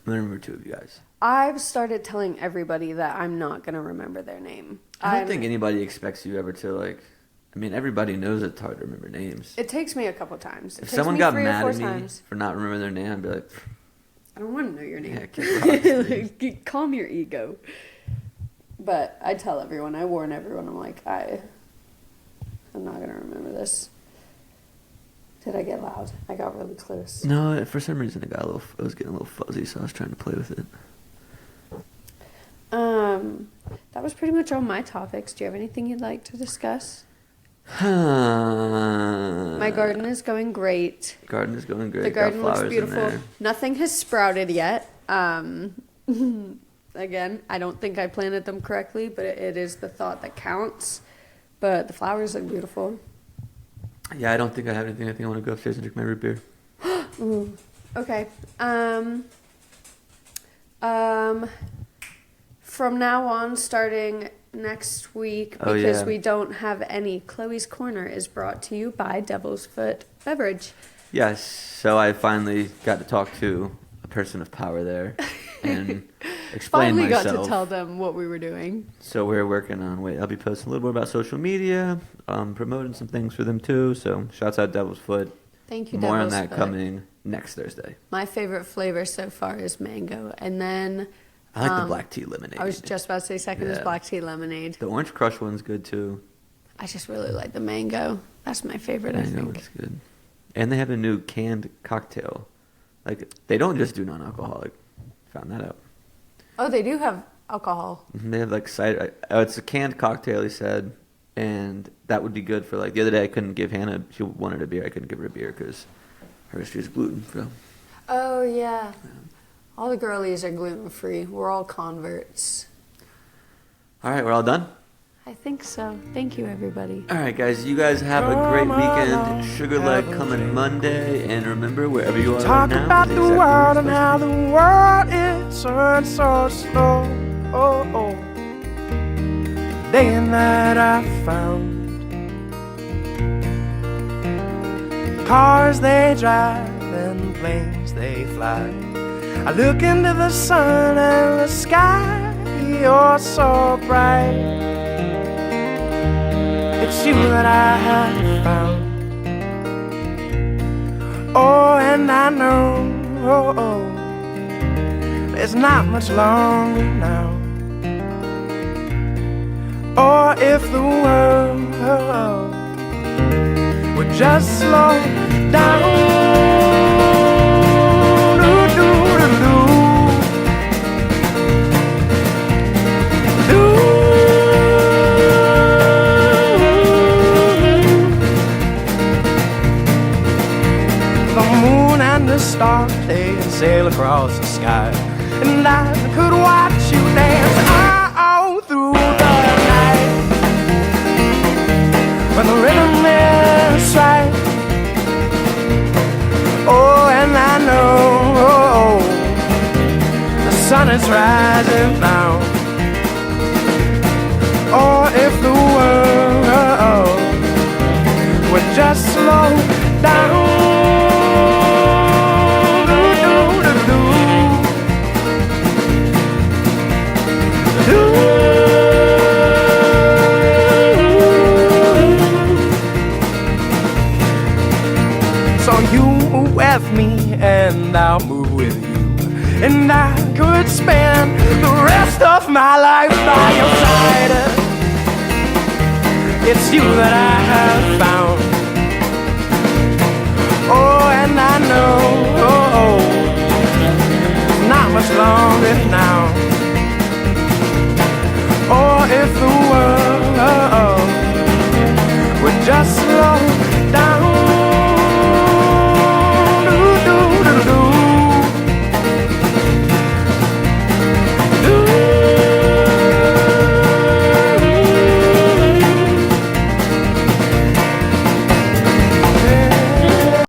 [SPEAKER 1] I remember 2 of you guys.
[SPEAKER 7] I've started telling everybody that I'm not going to remember their name.
[SPEAKER 1] I don't think anybody expects you ever to like. I mean, everybody knows it's hard to remember names.
[SPEAKER 7] It takes me a couple times.
[SPEAKER 1] If someone got mad at me for not remembering their name, I'd be like,
[SPEAKER 7] I don't want to know your name.
[SPEAKER 1] Yeah, kick rocks,
[SPEAKER 7] calm your ego. But I tell everyone, I warn everyone, I'm like, I'm not going to remember this. Did I get loud? I got really close.
[SPEAKER 1] No, for some reason it was getting a little fuzzy, so I was trying to play with it.
[SPEAKER 7] That was pretty much all my topics. Do you have anything you'd like to discuss?
[SPEAKER 1] My
[SPEAKER 7] garden is going great.
[SPEAKER 1] Garden is going great.
[SPEAKER 7] The garden
[SPEAKER 1] Got
[SPEAKER 7] looks
[SPEAKER 1] flowers
[SPEAKER 7] beautiful.
[SPEAKER 1] in there.
[SPEAKER 7] Nothing has sprouted yet. Again, I don't think I planted them correctly, but it is the thought that counts. But the flowers look beautiful.
[SPEAKER 1] Yeah, I don't think I have anything. I think I want to go upstairs and drink my root beer.
[SPEAKER 7] Ooh. Okay. From now on, starting next week, because we don't have any, Chloe's Corner is brought to you by Devil's Foot Beverage.
[SPEAKER 1] Yes, so I finally got to talk to a person of power there, and explain
[SPEAKER 7] Finally
[SPEAKER 1] myself.
[SPEAKER 7] got to tell them what we were doing.
[SPEAKER 1] So we're working on. I'll be posting a little more about social media, promoting some things for them too. So shouts out Devil's Foot.
[SPEAKER 7] Thank you,
[SPEAKER 1] More on
[SPEAKER 7] Devil's
[SPEAKER 1] that
[SPEAKER 7] Foot.
[SPEAKER 1] coming next Thursday.
[SPEAKER 7] My favorite flavor so far is mango, and then
[SPEAKER 1] I like the black tea lemonade.
[SPEAKER 7] I was just about to say second is
[SPEAKER 1] Yeah.
[SPEAKER 7] black tea lemonade.
[SPEAKER 1] The orange crush one's good too.
[SPEAKER 7] I just really like the mango. That's my favorite, I
[SPEAKER 1] Mango
[SPEAKER 7] think.
[SPEAKER 1] is good. And they have a new canned cocktail. Like they don't just do non-alcoholic. Found that out.
[SPEAKER 7] Oh, they do have alcohol.
[SPEAKER 1] They have like cider. It's a canned cocktail, he said, and that would be good for like the other day. I couldn't give Hannah. She wanted a beer. I couldn't give her a beer because she's gluten. So.
[SPEAKER 7] Oh, yeah. All the girlies are gluten-free. We're all converts.
[SPEAKER 1] All right, we're all done.
[SPEAKER 7] I think so. Thank you, everybody.
[SPEAKER 1] All right, guys. You guys have a great weekend. Sugar Light coming Monday, and remember wherever you are
[SPEAKER 2] Talk
[SPEAKER 1] right now.
[SPEAKER 2] about
[SPEAKER 1] is
[SPEAKER 2] the
[SPEAKER 1] exactly
[SPEAKER 2] world and
[SPEAKER 1] where
[SPEAKER 2] how
[SPEAKER 1] you're
[SPEAKER 2] the world is turned so slow. Oh, oh. Day and night I found cars they drive and planes they fly. I look into the sun and the sky, you're so bright. It's you that I have found. Oh, and I know there's not much longer now. Or if the world would just slow down. The stars, they sail across the sky, and I could watch you dance all through the night. When the rhythm is right, oh, and I know the sun is rising now. Or if the world would just slow down. So you move with me and I'll move with you, and I could spend the rest of my life by your side. It's you that I have found.